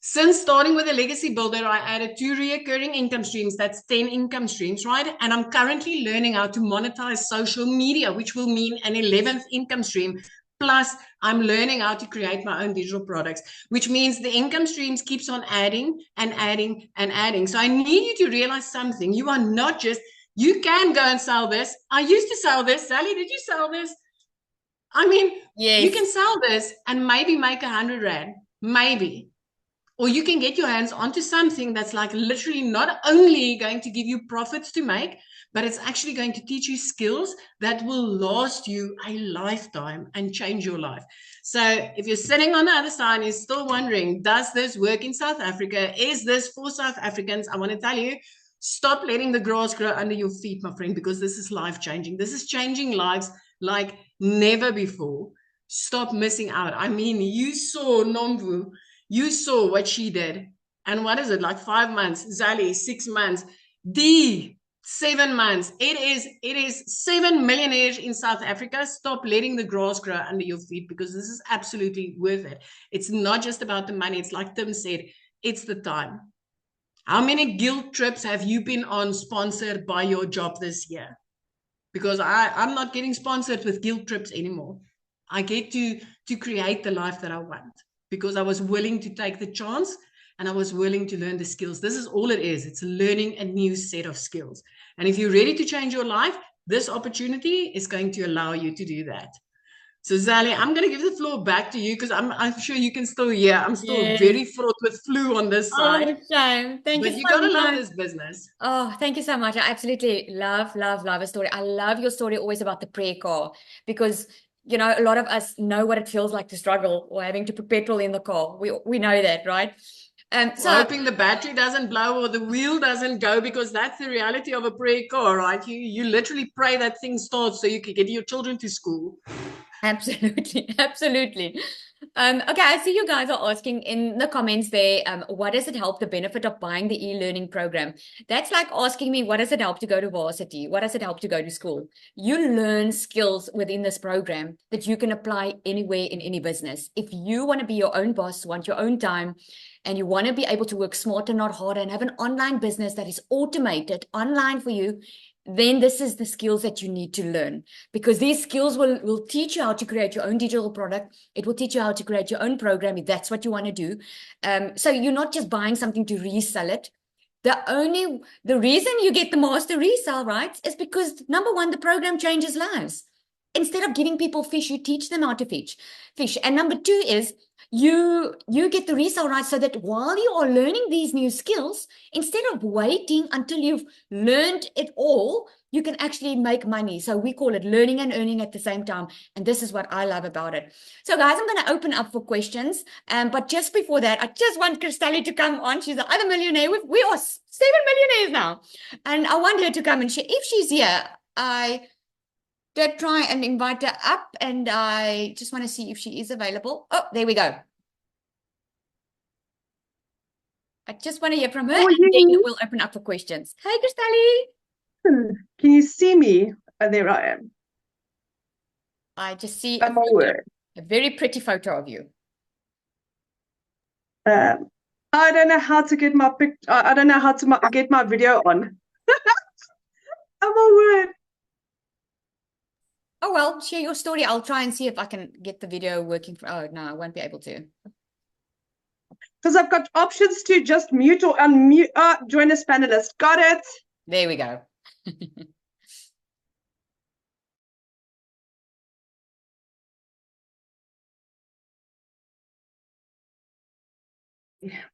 Since starting with a legacy builder, I added 2 recurring income streams. That's 10 income streams, right? And I'm currently learning how to monetize social media, which will mean an 11th income stream. Plus, I'm learning how to create my own digital products, which means the income streams keeps on adding and adding and adding. So I need you to realize something. You are not just, you can go and sell this. I used to sell this. Sally, did you sell this? I mean, Yes. you can sell this and maybe make 100 Rand, maybe. Or you can get your hands onto something that's like literally not only going to give you profits to make, but it's actually going to teach you skills that will last you a lifetime and change your life. So if you're sitting on the other side and you're still wondering, does this work in South Africa? Is this for South Africans? I want to tell you, stop letting the grass grow under your feet, my friend, because this is life-changing. This is changing lives like never before. Stop missing out. I mean, you saw Nomvu. You saw what she did. And what is it, like 5 months? Zali, 6 months. D, 7 months. It is 7 millionaires in South Africa. Stop letting the grass grow under your feet, because this is absolutely worth it. It's not just about the money. It's like Tim said, it's the time. How many guild trips have you been on sponsored by your job this year? Because I'm not getting sponsored with guild trips anymore. I get to create the life that I want, because I was willing to take the chance and I was willing to learn the skills. This is all it is. It's learning a new set of skills. And if you're ready to change your life, this opportunity is going to allow you to do that. So Zali, I'm going to give the floor back to you, because I'm sure you can still hear. I'm still very fraught with flu on this side. Oh, shame. Thank you But you so got to love much. this business. Oh, thank you so much. I absolutely love a story. I love your story always about the prayer car, because a lot of us know what it feels like to struggle or having to put petrol in the car. We know that, right? So hoping the battery doesn't blow or the wheel doesn't go, because that's the reality of a prayer car, right? You literally pray that thing starts so you can get your children to school. absolutely, absolutely. Okay, I see you guys are asking in the comments there, what does it help the benefit of buying the e-learning program? That's like asking me, what does it help to go to varsity? What does it help to go to school? You learn skills within this program that you can apply anywhere in any business. If you want to be your own boss, want your own time, and you want to be able to work smarter, not harder, and have an online business that is automated online for you, then this is the skills that you need to learn, because these skills will teach you how to create your own digital product. It will teach you how to create your own program if that's what you want to do. So you're not just buying something to resell it. The reason you get the master resale rights is because, number one, the program changes lives. Instead of giving people fish, you teach them how to fish. And number two is you get the resale rights, so that while you are learning these new skills, instead of waiting until you've learned it all, you can actually make money. So we call it learning and earning at the same time. And this is what I love about it. So guys, I'm going to open up for questions. But just before that, I just want Christelle to come on. She's the other millionaire. We are 7 millionaires now. And I want her to come and share. If she's here, I did try and invite her up, and I just want to see if she is available. Oh, there we go. I just want to hear from her, and then we'll open up for questions. Hey, Christelle. Can you see me? Oh, there I am. I just see a very pretty photo of you. I don't know how to get my I don't know how to get my video on. I'm a word. Oh, well, share your story. I'll try and see if I can get the video working. Oh, no, I won't be able to. Because I've got options to just mute or unmute. Join as panelist. Got it. There we go. Yeah.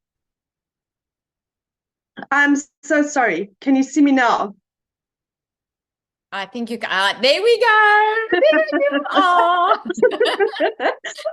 I'm so sorry. Can you see me now? I think you can. There we go. There you are.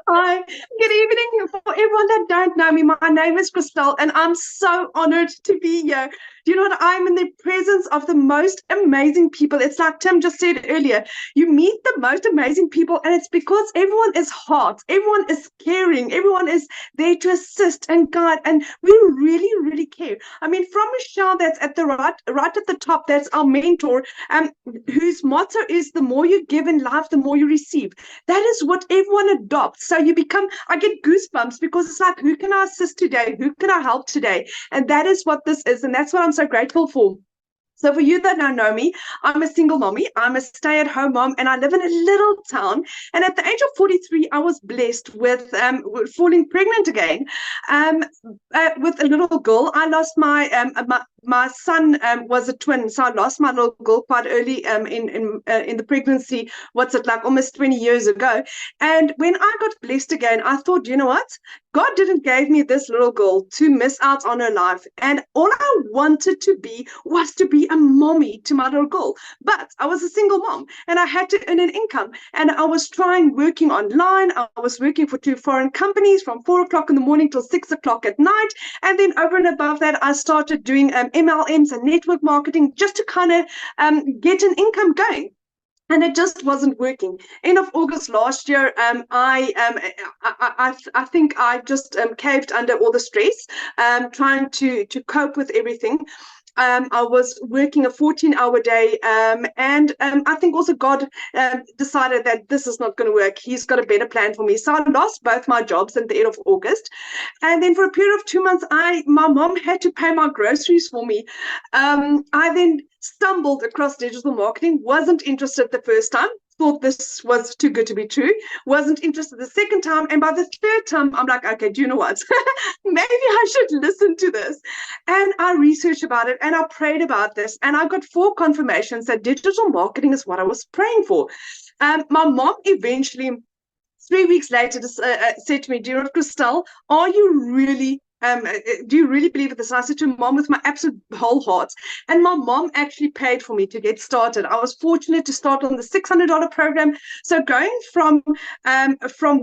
Hi, good evening for everyone that don't know me. My name is Christelle, and I'm so honored to be here. Do you know what? I'm in the presence of the most amazing people. It's like Tim just said earlier, you meet the most amazing people, and it's because everyone is hot, everyone is caring, everyone is there to assist and guide, and we really, really care. I mean, from Michelle, that's at the right at the top, that's our mentor, whose motto is the more you give in life, the more you receive. That is what everyone adopts. So you become, I get goosebumps because it's like, who can I assist today? Who can I help today? And that is what this is. And that's what I'm so grateful for. So for you that don't know me, I'm a single mommy. I'm a stay-at-home mom, and I live in a little town. And at the age of 43, I was blessed with falling pregnant again with a little girl. I lost my son was a twin, so I lost my little girl quite early in the pregnancy. What's it like? Almost 20 years ago. And when I got blessed again, I thought, you know what? God didn't give me this little girl to miss out on her life. And all I wanted to be was to be a mommy to my little girl. But I was a single mom, and I had to earn an income. And I was working online. I was working for 2 foreign companies from 4 o'clock in the morning till 6 o'clock at night. And then over and above that, I started doing MLMs and network marketing just to kind of get an income going. And it just wasn't working. End of August last year, I think I just caved under all the stress, trying to cope with everything. I was working a 14-hour day, and I think also God decided that this is not going to work. He's got a better plan for me. So I lost both my jobs at the end of August. And then for a period of 2 months, my mom had to pay my groceries for me. I then stumbled across digital marketing, wasn't interested the first time, thought this was too good to be true, wasn't interested the second time, and by the third time, I'm like, okay, do you know what? Maybe I should listen to this. And I researched about it, and I prayed about this, and I got 4 confirmations that digital marketing is what I was praying for. My mom eventually, 3 weeks later, said to me, dear Christelle, are you really do you really believe in this? And I said to Mom with my absolute whole heart. And my mom actually paid for me to get started. I was fortunate to start on the $600 program. So going from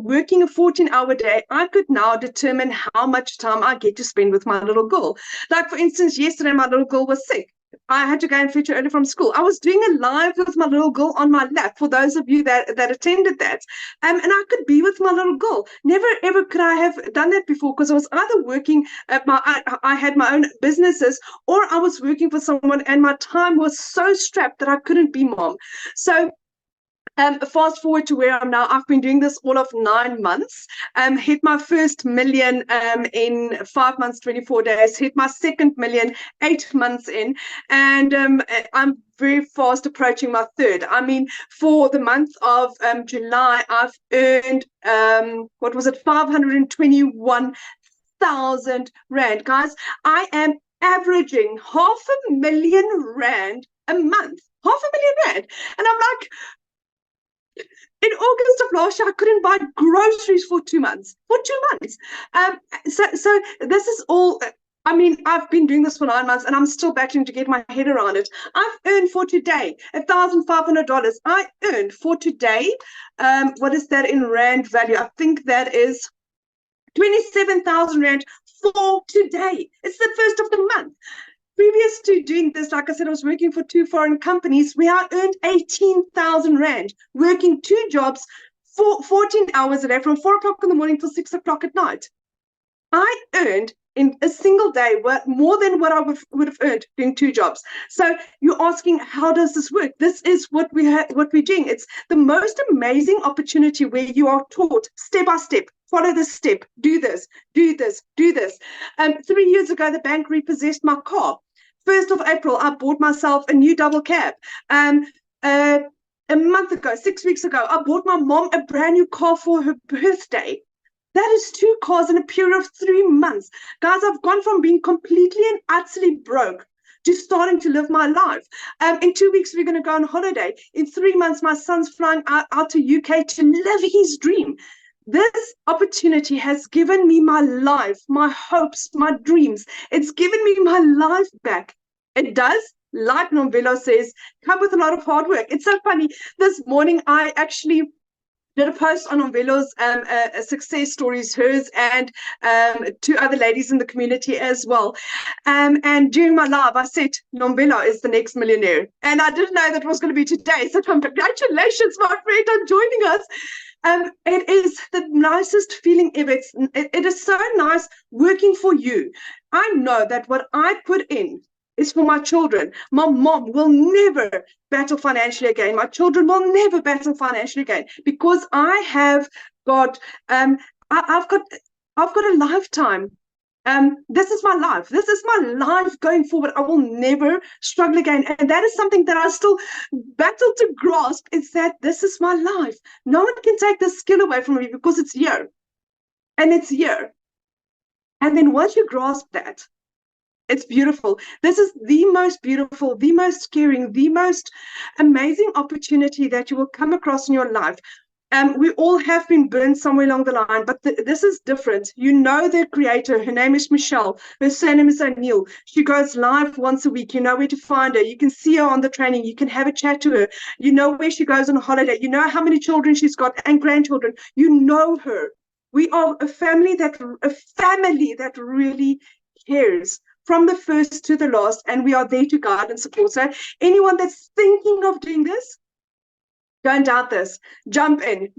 working a 14-hour day, I could now determine how much time I get to spend with my little girl. Like, for instance, yesterday my little girl was sick. I had to go and fetch her early from school. I was doing a live with my little girl on my lap, for those of you that attended that. And I could be with my little girl. Never, ever could I have done that before, because I was either working at I had my own businesses, or I was working for someone, and my time was so strapped that I couldn't be mom. So fast forward to where I'm now. I've been doing this all of 9 months. Hit my first million in 5 months, 24 days. Hit my second million 8 months in, and I'm very fast approaching my third. I mean, for the month of July, I've earned 521,000 rand, guys. I am averaging R500,000 a month. R500,000 rand, and I'm like, in August of last year, I couldn't buy groceries for 2 months. So this is all. I mean, I've been doing this for 9 months, and I'm still battling to get my head around it. I've earned for today $1,500. I earned for today. What is that in rand value? I think that is 27,000 rand for today. It's the first of the month. Previous to doing this, like I said, I was working for 2 foreign companies where I earned 18,000 rand, working 2 jobs for 14 hours a day from 4 o'clock in the morning till 6 o'clock at night. I earned in a single day more than what I would have earned doing 2 jobs. So you're asking, how does this work? This is what we're doing. It's the most amazing opportunity where you are taught step by step. Follow this step. Do this. Do this. Do this. 3 years ago, the bank repossessed my car. 1st of April, I bought myself a new double cab. A month ago, 6 weeks ago, I bought my mom a brand new car for her birthday. That is 2 cars in a period of 3 months. Guys, I've gone from being completely and utterly broke to starting to live my life. In 2 weeks, we're going to go on holiday. In 3 months, my son's flying out to UK to live his dream. This opportunity has given me my life, my hopes, my dreams. It's given me my life back. It does like Nombelo says, come with a lot of hard work. It's so funny. This morning, I actually did a post on Nombelo's success stories, hers and two other ladies in the community as well. And during my live, I said, Nombelo is the next millionaire. And I didn't know that was going to be today. So congratulations, my friend, on joining us. It is the nicest feeling ever. It is so nice working for you. I know that what I put in is for my children. My mom will never battle financially again. My children will never battle financially again because I have got I've got a lifetime. This is my life. This is my life going forward. I will never struggle again. And that is something that I still battle to grasp, is that this is my life. No one can take this skill away from me because it's here. And it's here. And then once you grasp that, it's beautiful. This is the most beautiful, the most caring, the most amazing opportunity that you will come across in your life. We all have been burned somewhere along the line, but this is different. You know the creator. Her name is Michelle. Her surname is O'Neill. She goes live once a week. You know where to find her. You can see her on the training. You can have a chat to her. You know where she goes on holiday. You know how many children she's got and grandchildren. You know her. We are a family that really cares from the first to the last, and we are there to guide and support. So anyone that's thinking of doing this, don't doubt this. Jump in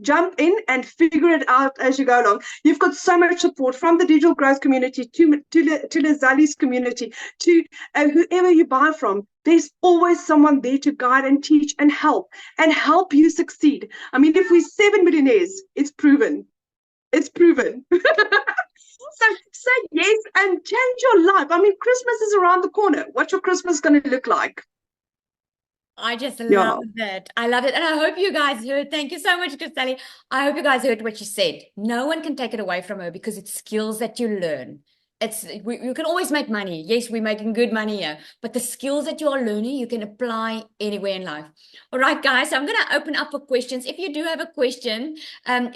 and figure it out as you go along. You've got so much support from the digital growth community to Lazali's community, to whoever you buy from. There's always someone there to guide and teach and help you succeed. I mean, if we're 7 millionaires, it's proven. It's proven. So say yes and change your life. I mean, Christmas is around the corner. What's your Christmas going to look like? I just love that. I love it. And I hope you guys heard. Thank you so much, Christelle. I hope you guys heard what she said. No one can take it away from her because it's skills that you learn. You can always make money. Yes, we're making good money here, but the skills that you are learning, you can apply anywhere in life. All right, guys, so I'm going to open up for questions. If you do have a question,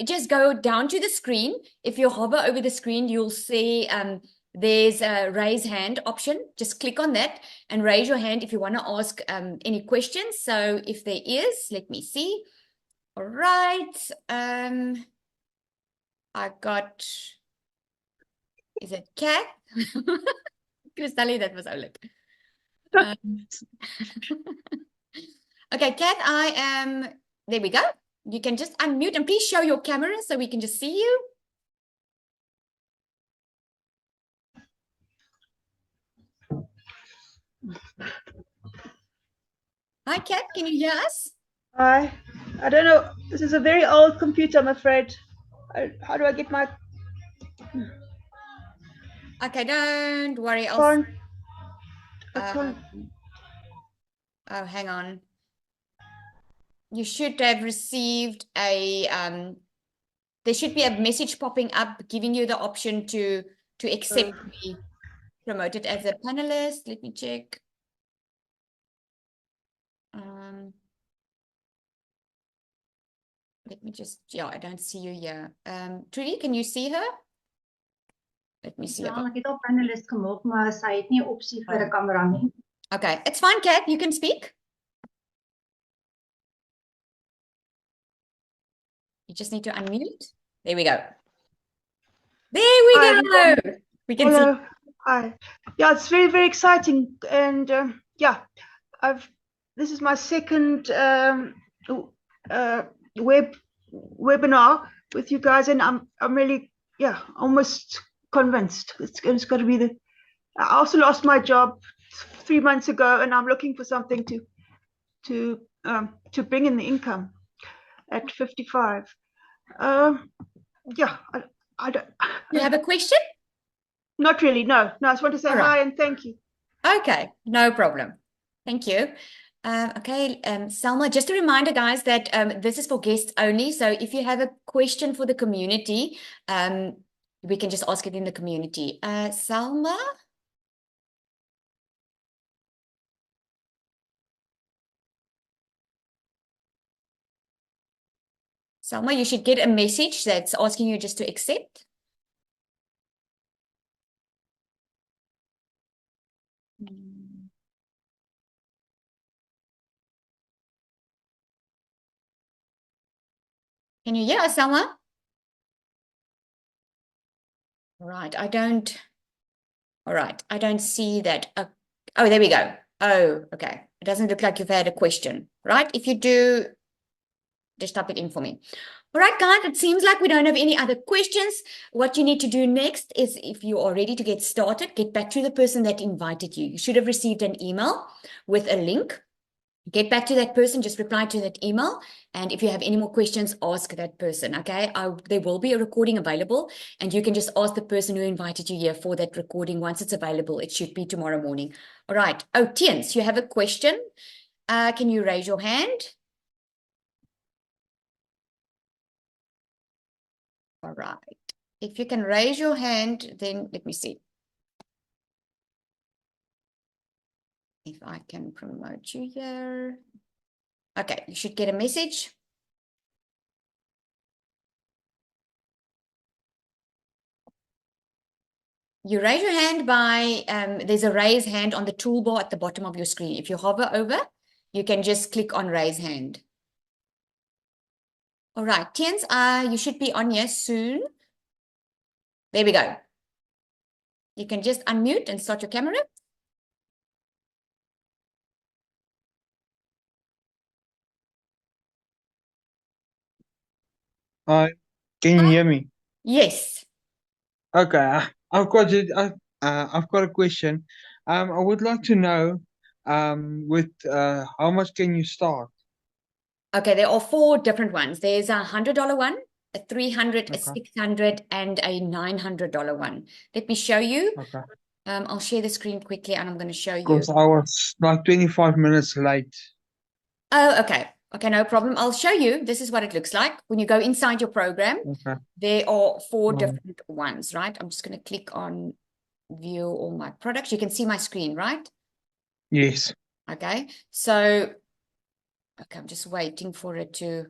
just go down to the screen. If you hover over the screen, you'll see there's a raise hand option. Just click on that and raise your hand if you want to ask any questions. So if there is, let me see. All right. I got... Is it Kat? Christelle, that was Oleg. Okay, Kat, there we go. You can just unmute and please show your camera so we can just see you. Hi, Kat, can you hear us? Hi. I don't know. This is a very old computer, I'm afraid. How do I get my... Okay, don't worry. I oh, hang on. You should have received a there should be a message popping up giving you the option to accept be promoted as a panelist. Let me check. Let me just, yeah, I don't see you here. Trudy, can you see her? Let me see. Ja, ek het al panelist gemaak, maar sy het nie 'n opsie vir 'n kamera nie. Okay, it's fine, Kat. You can speak. You just need to unmute. There we go. There we go. We can see. Hi. Yeah, it's very, very exciting. And yeah, this is my second webinar with you guys, and I'm really, yeah, almost convinced it's got to be I also lost my job 3 months ago, and I'm looking for something to bring in the income at 55. Yeah, I don't. You have a question? Not really. No. I just want to say hi and thank you. Okay, no problem. Thank you. Okay, Selma, just a reminder, guys, that this is for guests only. So if you have a question for the community, we can just ask it in the community. Selma? Selma, you should get a message that's asking you just to accept. Can you hear us, Selma? Right, I don't. All right, I don't see that. Oh, there we go. Oh, okay. It doesn't look like you've had a question, right? If you do, just type it in for me. All right, guys, it seems like we don't have any other questions. What you need to do next is, if you are ready to get started, get back to the person that invited you. You should have received an email with a link. Get back to that person, just reply to that email. And if you have any more questions, ask that person, okay? There will be a recording available, and you can just ask the person who invited you here for that recording once it's available. It should be tomorrow morning. All right. Oh, Tiens, you have a question. Can you raise your hand? All right. If you can raise your hand, then let me see if I can promote you here. Okay, you should get a message. You raise your hand by, there's a raise hand on the toolbar at the bottom of your screen. If you hover over, you can just click on raise hand. All right, Tiens, you should be on here soon. There we go. You can just unmute and start your camera. Hi, can you hear me? Yes. Okay, I've got it. I've got a question. I would like to know, with how much can you start? Okay, there are 4 different ones. There's a $100 one, a $300, a Okay, $600, and a $900 one. Let me show you. okay. I'll share the screen quickly, and I'm going to show you. Because I was like 25 minutes late. Oh, okay. Okay, no problem. I'll show you. This is what it looks like. When you go inside your program, Okay. there are 4 Um, different ones, right? I'm just going to click on view all my products. You can see my screen, right? yes. Okay. So, okay, I'm just waiting for it to.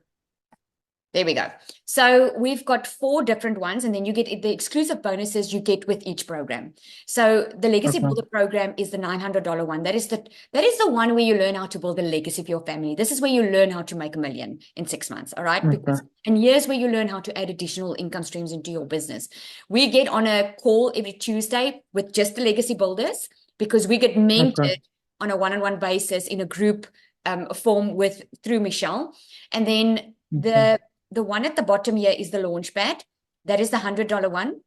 There we go. So we've got 4 different ones, and then you get the exclusive bonuses you get with each program. So the Legacy Okay. Builder program is the $900 one. That is the one where you learn how to build a legacy for your family. This is where you learn how to make $1 million in 6 months. All right. Okay. And here's where you learn how to add additional income streams into your business. We get on a call every Tuesday with just the Legacy Builders, because we get mentored Okay. on a one-on-one basis in a group form through Michelle. And then Okay. the one at the bottom here is the Launchpad. That is the $100 one.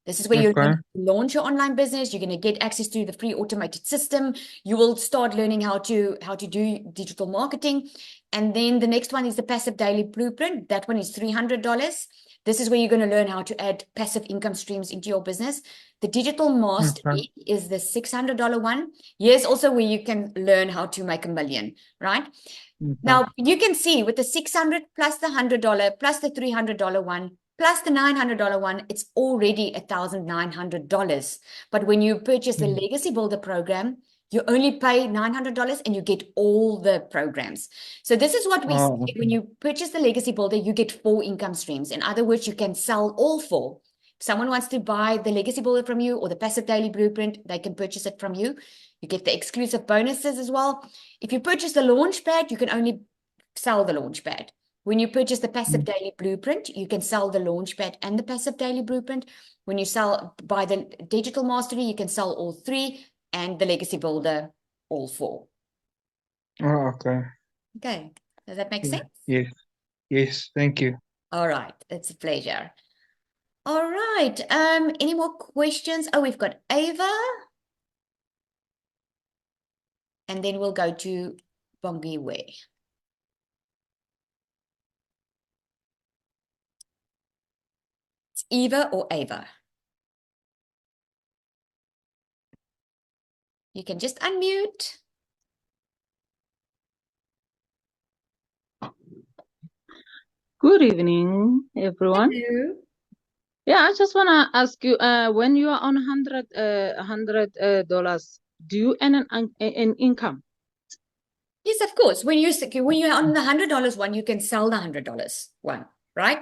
This is where you Okay. launch your online business. You're going to get access to the free automated system. You will start learning how to do digital marketing. And then the next one is the Passive Daily Blueprint. That one is $300. This is where you're going to learn how to add passive income streams into your business. The Digital Okay. Mastery is the $600 one. Here's also where you can learn how to make $1 million, right? Okay. Now, you can see with the 600 plus the $100 plus the $300 one plus the $900 one, it's already $1,900. But when you purchase the Legacy Builder program, you only pay $900 and you get all the programs. So this is what we say. Oh, When you purchase the Legacy Builder, you get 4 income streams. In other words, you can sell all 4. If someone wants to buy the Legacy Builder from you or the Passive Daily Blueprint, they can purchase it from you. You get the exclusive bonuses as well. If you purchase the Launchpad, you can only sell the Launchpad. When you purchase the Passive Daily Blueprint, you can sell the Launchpad and the Passive Daily Blueprint. When you buy the Digital Mastery, you can sell all 3, and the Legacy Builder, all 4. oh, okay. Okay. Does that make Yeah. sense? Yes. Yes. Thank you. All right. It's a pleasure. All right. Any more questions? Oh, we've got Ava. And then we'll go to Bongiwe. It's Eva or Ava. You can just unmute. Good evening, everyone. Hello. Yeah, I just want to ask you, when you are on $100, do you earn an income? Yes, of course. When you're on the $100 one, you can sell the $100 one, right?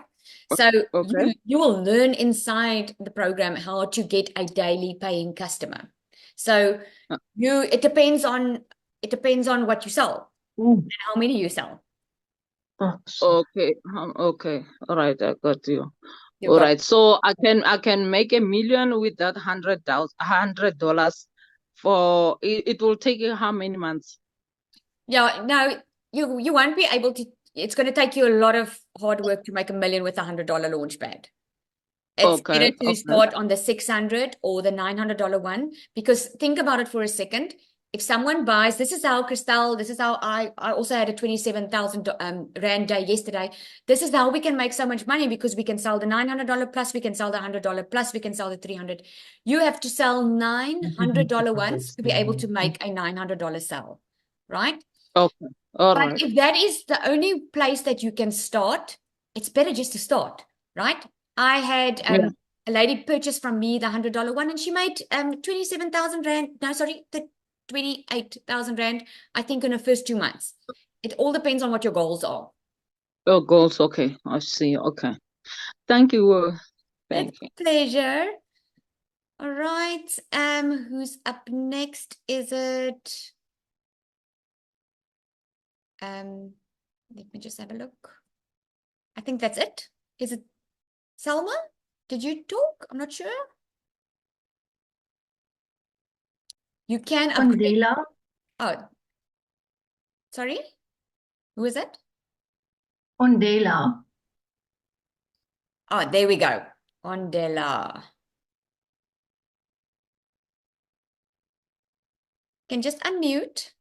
So Okay. you will learn inside the program how to get a daily paying customer. So Uh, it depends on what you sell and how many you sell. Okay. Okay. All right. I got you. You All got right. So I can make 1 million with that $100 for it. It will take you how many months? Yeah, no, you won't be able to. It's going to take you a lot of hard work to make 1 million with $100 launch pad. It's better Okay. to Okay. start on the 600 or the $900 one, because think about it for a second. If someone buys, this is how Christelle, this is how I also had a 27,000 Rand day yesterday. This is how we can make so much money, because we can sell the $900 plus, we can sell the $100 plus, we can sell the 300. You have to sell $900 once to be able to make a $900 sale, right? Okay. All But right. if that is the only place that you can start, it's better just to start, right? I had Yeah. a lady purchase from me the $100 one, and she made 27,000 Rand. No, sorry, the 28,000 Rand, I think, in her first 2 months. It all depends on what your goals are. Your goals. Okay. I see. Okay. Thank you. Thank It's you. a pleasure. All right. Who's up next? Is it let me just have a look. I think that's it. Is it Selma? Did you talk? I'm not sure. You can upgrade. Ondela. Oh, sorry. Who is it? Ondela. Oh, there we go. Ondela. Can just unmute.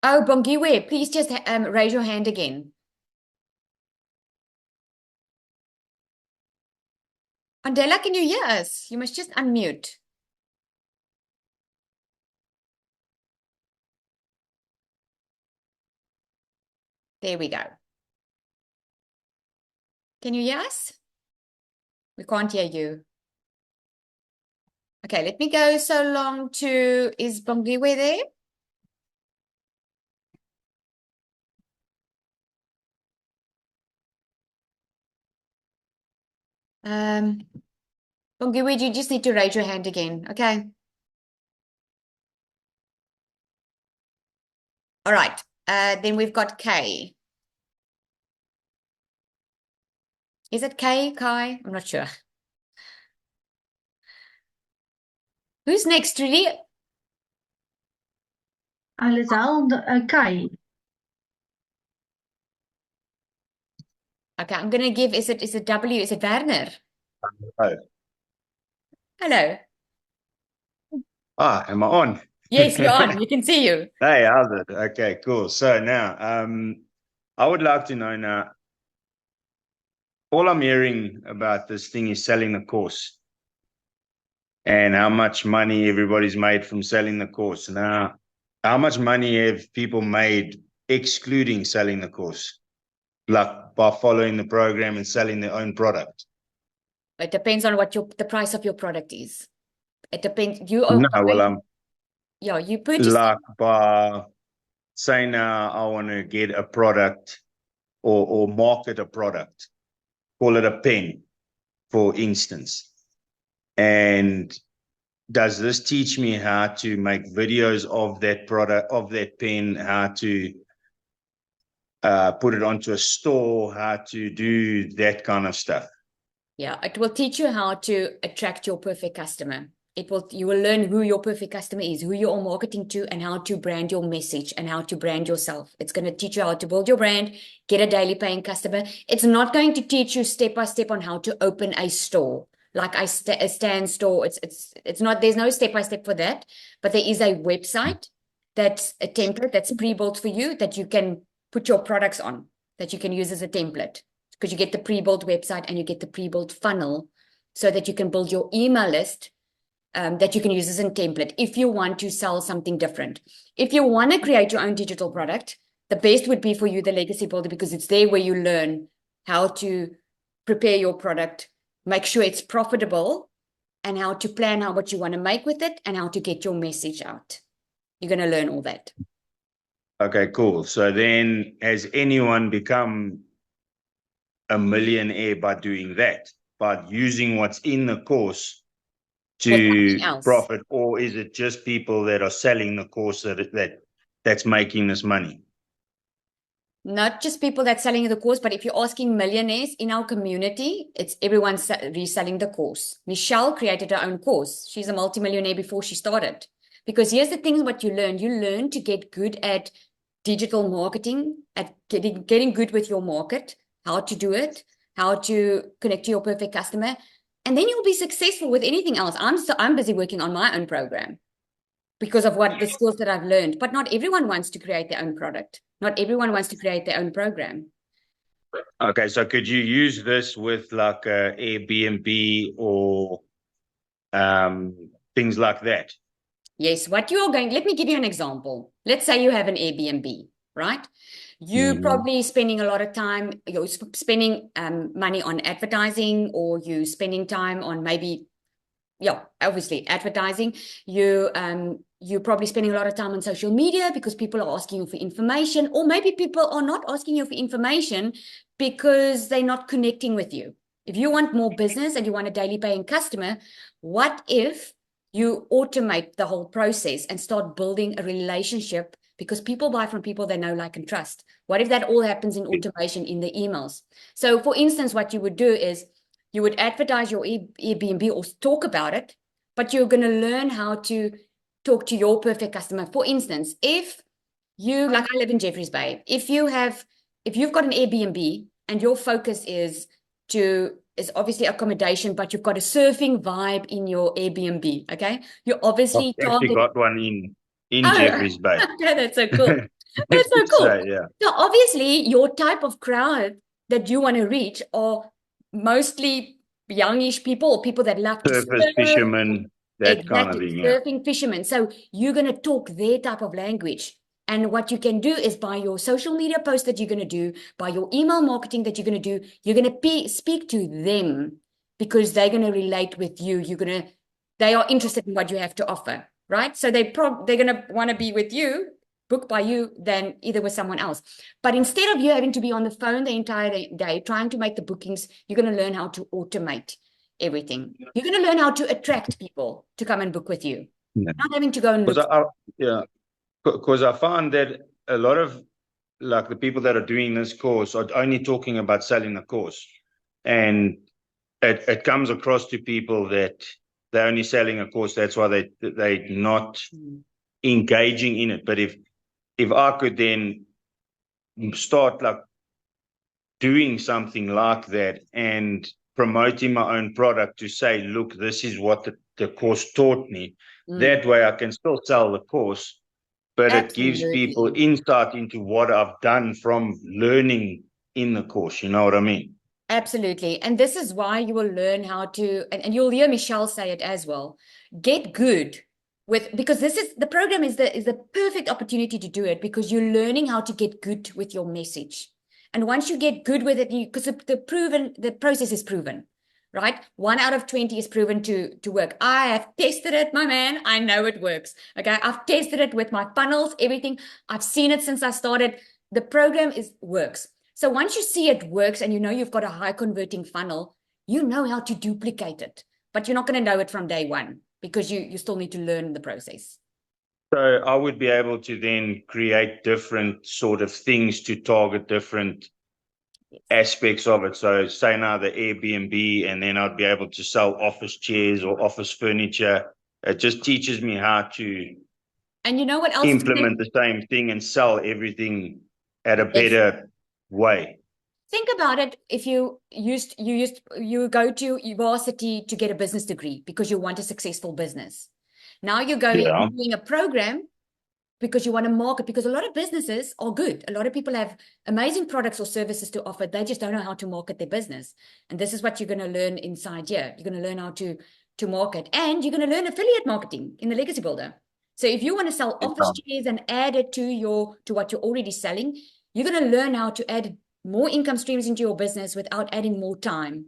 Oh, Bongiwe, please just raise your hand again. Ondela, can you hear us? You must just unmute. There we go. Can you hear us? We can't hear you. Okay, let me go so long to, is Bongiwe there? Bongiwe, you just need to raise your hand again, okay? All right, then we've got Kay. Is it Kay, Kai? I'm not sure. Who's next, really? Alisal Kai. Okay, I'm gonna give, is it W? Is it Werner? Hi. Hello. Am I on? Yes, you're on. You can see you. Hey, how's it? Okay, cool. So now, I would like to know now, all I'm hearing about this thing is selling the course and how much money everybody's made from selling the course. Now, how much money have people made excluding selling the course? Like by following the program and selling their own product? It depends on what the price of your product is. It depends. You are No, well, yeah, you purchase like by saying now I want to get a product or market a product, call it a pen, for instance. And does this teach me how to make videos of that product, of that pen, how to put it onto a store, how to do that kind of stuff? Yeah, it will teach you how to attract your perfect customer. You will learn who your perfect customer is, who you are marketing to, and how to brand your message and how to brand yourself. It's going to teach you how to build your brand, get a daily paying customer. It's not going to teach you step by step on how to open a store, like a stand store. It's not, there's no step by step for that, but there is a website that's a template that's pre-built for you that you can put your products on, that you can use as a template, because you get the pre-built website and you get the pre-built funnel so that you can build your email list that you can use as a template if you want to sell something different. If you want to create your own digital product, the best would be for you the Legacy Builder, because it's there where you learn how to prepare your product, make sure it's profitable, and how to plan out what you want to make with it and how to get your message out. You're going to learn all that. Okay, cool. So then has anyone become a millionaire by doing that, by using what's in the course to profit, or is it just people that are selling the course that that's making this money? Not just people that's selling the course, but if you're asking millionaires in our community, it's everyone reselling the course. Michelle created her own course. She's a multimillionaire before she started. Because here's the thing, what you learn to get good at digital marketing, at getting good with your market, how to do it, how to connect to your perfect customer, and then you'll be successful with anything else. I'm busy working on my own program because of what the skills that I've learned. But not everyone wants to create their own product. Not everyone wants to create their own program. Okay, so could you use this with like a Airbnb or things like that? Yes, what you are going, let me give you an example. Let's say you have an Airbnb, right? You probably spending a lot of time, you're spending money on advertising, or you spending time on maybe, yeah, obviously advertising. You're probably spending a lot of time on social media because people are asking you for information, or maybe people are not asking you for information because they're not connecting with you. If you want more business and you want a daily paying customer, what if you automate the whole process and start building a relationship, because people buy from people they know, like, and trust? What if that all happens in automation in the emails? So for instance, what you would do is you would advertise your Airbnb or talk about it, but you're going to learn how to talk to your perfect customer. For instance, if you, like, I live in Jeffreys Bay, if you've got an Airbnb and your focus is obviously accommodation, but you've got a surfing vibe in your Airbnb, okay? You're obviously I've actually got one in Jeffreys Bay. Okay, that's so cool. That's so cool. So, yeah. So obviously your type of crowd that you want to reach are mostly youngish people, or people that love to Surface surf. fishermen, that kind of Exactly, thing, yeah. surfing fishermen. So you're going to talk their type of language. And what you can do is, by your social media post that you're going to do, by your email marketing that you're going to do, you're going to speak to them, because they're going to relate with you. They are interested in what you have to offer, right? So they're going to want to be with you, book by you, than either with someone else. But instead of you having to be on the phone the entire day trying to make the bookings, you're going to learn how to automate everything. You're going to learn how to attract people to come and book with you. Yeah. Not having to go and look. Because I find that a lot of, like, the people that are doing this course are only talking about selling the course, and it comes across to people that they're only selling a course. That's why they're not engaging in it. But if I could then start like doing something like that and promoting my own product to say, look, this is what the course taught me. That way I can still sell the course, but it gives people insight into what I've done from learning in the course. You know what I mean? Absolutely. And this is why you will learn how to, and you'll hear Michelle say it as well, get good with, because the program is the perfect opportunity to do it, because you're learning how to get good with your message. And once you get good with it, because the process is proven, right? 1 out of 20 is proven to work. I have tested it, my man. I know it works. Okay. I've tested it with my funnels, everything. I've seen it since I started. The program works. So once you see it works and you know you've got a high converting funnel, you know how to duplicate it, but you're not going to know it from day one, because you still need to learn the process. So I would be able to then create different sort of things to target different aspects of it. So say now the Airbnb, and then I'd be able to sell office chairs or office furniture. It just teaches me how to, and you know what else, implement the same thing and sell everything at a better way. Think about it. If you go to university to get a business degree because you want a successful business. Now you're doing a program because you want to market, because a lot of businesses are good. A lot of people have amazing products or services to offer. They just don't know how to market their business. And this is what you're going to learn inside here. You're going to learn how to market, and you're going to learn affiliate marketing in the Legacy Builder. So if you want to sell office chairs and add it to what you're already selling, you're going to learn how to add more income streams into your business without adding more time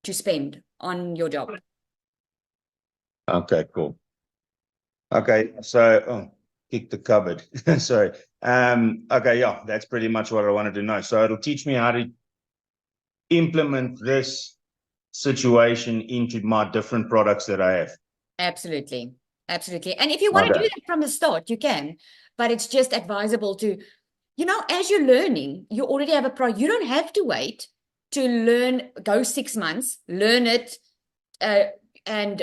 to spend on your job. Okay, cool. Okay, so kick the cupboard. Sorry. Okay, yeah, that's pretty much what I wanted to know. So it'll teach me how to implement this situation into my different products that I have. Absolutely. Absolutely. And if you want to do Okay. that from the start, you can, but it's just advisable to, as you're learning, you already have you don't have to wait to learn, go 6 months, learn it, uh, and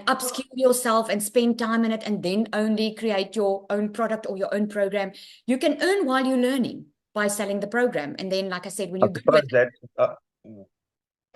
upskill yourself and spend time in it, and then only create your own product or your own program. You can earn while you're learning by selling the program. And then, like I said, when I you're good suppose with that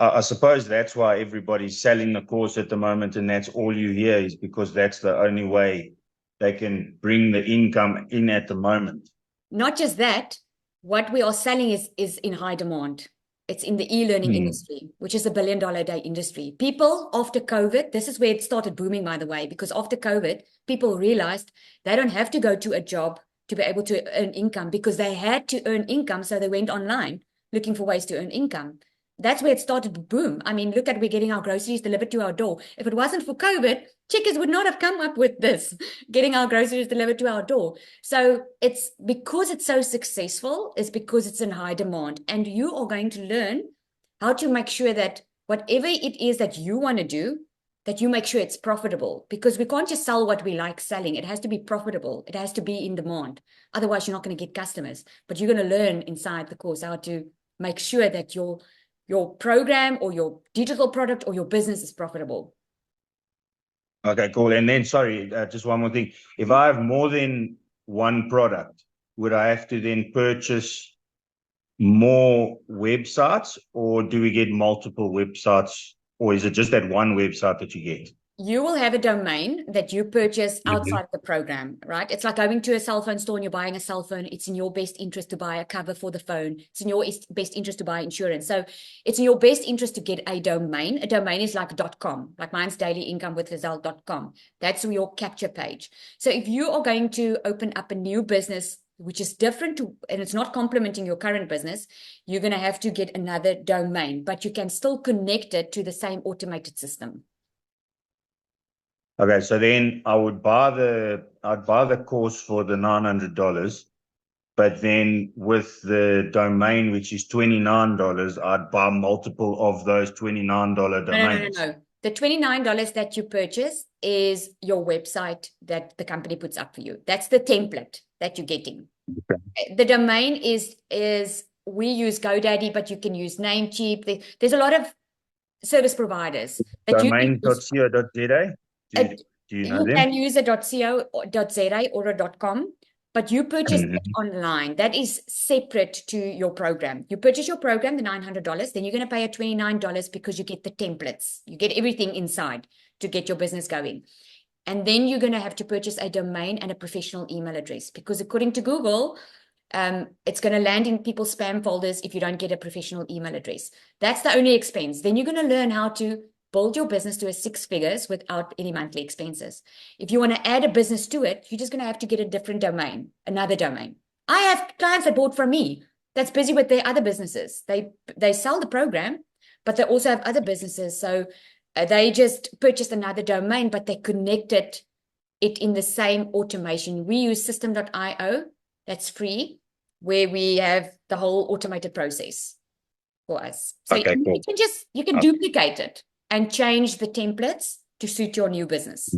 I suppose that's why everybody's selling the course at the moment, and that's all you hear is because that's the only way they can bring the income in at the moment. not just that, what we are selling is in high demand. It's in the e-learning industry, which is $1 billion a day industry. People after COVID, this is where it started booming, by the way, because after COVID, people realized they don't have to go to a job to be able to earn income, because they had to earn income. So they went online looking for ways to earn income. That's where it started to boom. I mean, look at, we're getting our groceries delivered to our door. If it wasn't for COVID, Checkers would not have come up with this, getting our groceries delivered to our door. So it's because it's so successful, is because it's in high demand. And you are going to learn how to make sure that whatever it is that you want to do, that you make sure it's profitable, because we can't just sell what we like selling. It has to be profitable. It has to be in demand. Otherwise, you're not going to get customers. But you're going to learn inside the course how to make sure that your program or your digital product or your business is profitable. Okay, cool. And then, sorry, just one more thing. If I have more than one product, would I have to then purchase more websites, or do we get multiple websites, or is it just that one website that you get? You will have a domain that you purchase outside the program, right? It's like going to a cell phone store and you're buying a cell phone. It's in your best interest to buy a cover for the phone. It's in your best interest to buy insurance. So it's in your best interest to get a domain. A domain is like .com, like mine's dailyincomeWithRazelle.com. That's your capture page. So if you are going to open up a new business, which is different to, and it's not complementing your current business, you're going to have to get another domain, but you can still connect it to the same automated system. Okay, so then I'd buy the course for the $900, but then with the domain, which is $29, I'd buy multiple of those $29 domains. No. The $29 that you purchase is your website that the company puts up for you. That's the template that you're getting. Okay. The domain is we use GoDaddy, but you can use Namecheap. There's a lot of service providers that Domain.co.za. Do you know them? can use a .co.za or a .com, but you purchase it online. That is separate to your program. You purchase your program, the $900, then you're going to pay a $29 because you get the templates. You get everything inside to get your business going. And then you're going to have to purchase a domain and a professional email address, because according to Google, it's going to land in people's spam folders if you don't get a professional email address. That's the only expense. Then you're going to learn how to build your business to a 6 figures without any monthly expenses. If you want to add a business to it, you're just going to have to get a different domain, another domain. I have clients that bought from me that's busy with their other businesses. They sell the program, but they also have other businesses. So they just purchased another domain, but they connected it in the same automation. We use system.io. That's free, where we have the whole automated process for us. So Okay, cool. you can duplicate it and change the templates to suit your new business.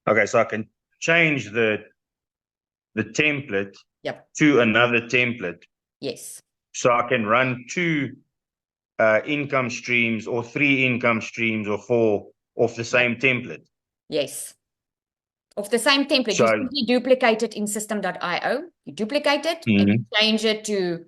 Okay, so I can change the template Yep. to another template. Yes. So I can run 2 income streams or 3 income streams or 4 off the same template. Yes. Of the same template, So, you simply duplicate it in system.io. You duplicate it and you change it to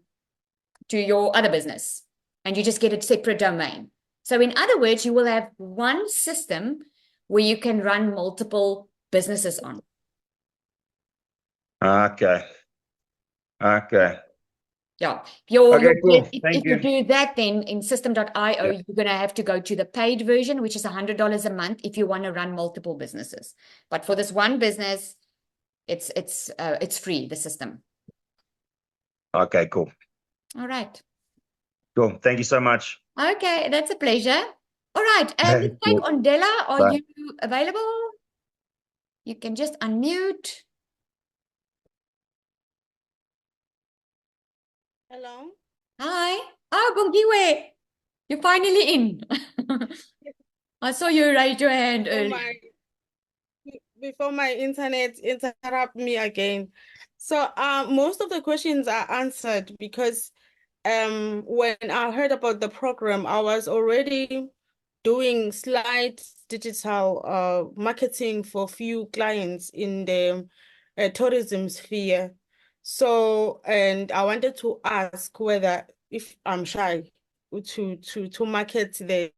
your other business, and you just get a separate domain. So in other words, you will have one system where you can run multiple businesses on. Okay. Yeah. Okay, cool. If Thank you you. do that, then in system.io, you're going to have to go to the paid version, which is $100 a month if you want to run multiple businesses. But for this one business, it's free, the system. Okay, cool. All right. Cool. Thank you so much. Okay, that's a pleasure. All right. Let's take Ondela. Are you available? You can just unmute. Hello. Hi. Oh, Bongiwe. You're finally in. I saw you raise your hand before earlier. before my internet interrupt me again. So most of the questions are answered because when I heard about the program, I was already doing slight digital marketing for few clients in the tourism sphere. So, and I wanted to ask whether if I'm shy to market the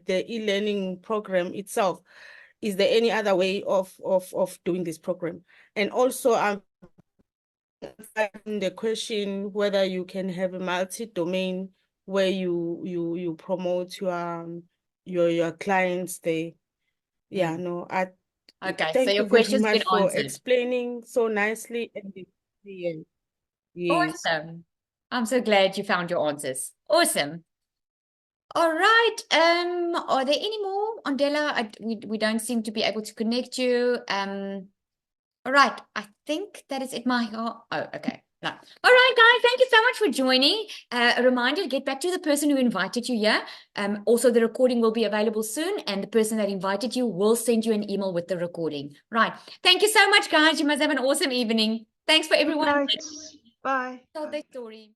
e-learning program itself, is there any other way of doing this program? And also, I'm the question whether you can have a multi-domain where you promote your clients there. Yeah, no, Okay, so thank your you very question's been much for answered. explaining so nicely and yeah, yes. Awesome. I'm so glad you found your answers. Awesome. All right. Are there any more? Andela, we don't seem to be able to connect you. All right. I think that is it. Oh, okay. No. All right, guys. Thank you so much for joining. A reminder to get back to the person who invited you here. Also, the recording will be available soon, and the person that invited you will send you an email with the recording. Right. Thank you so much, guys. You must have an awesome evening. Thanks for Good everyone. night. Bye. Told their story.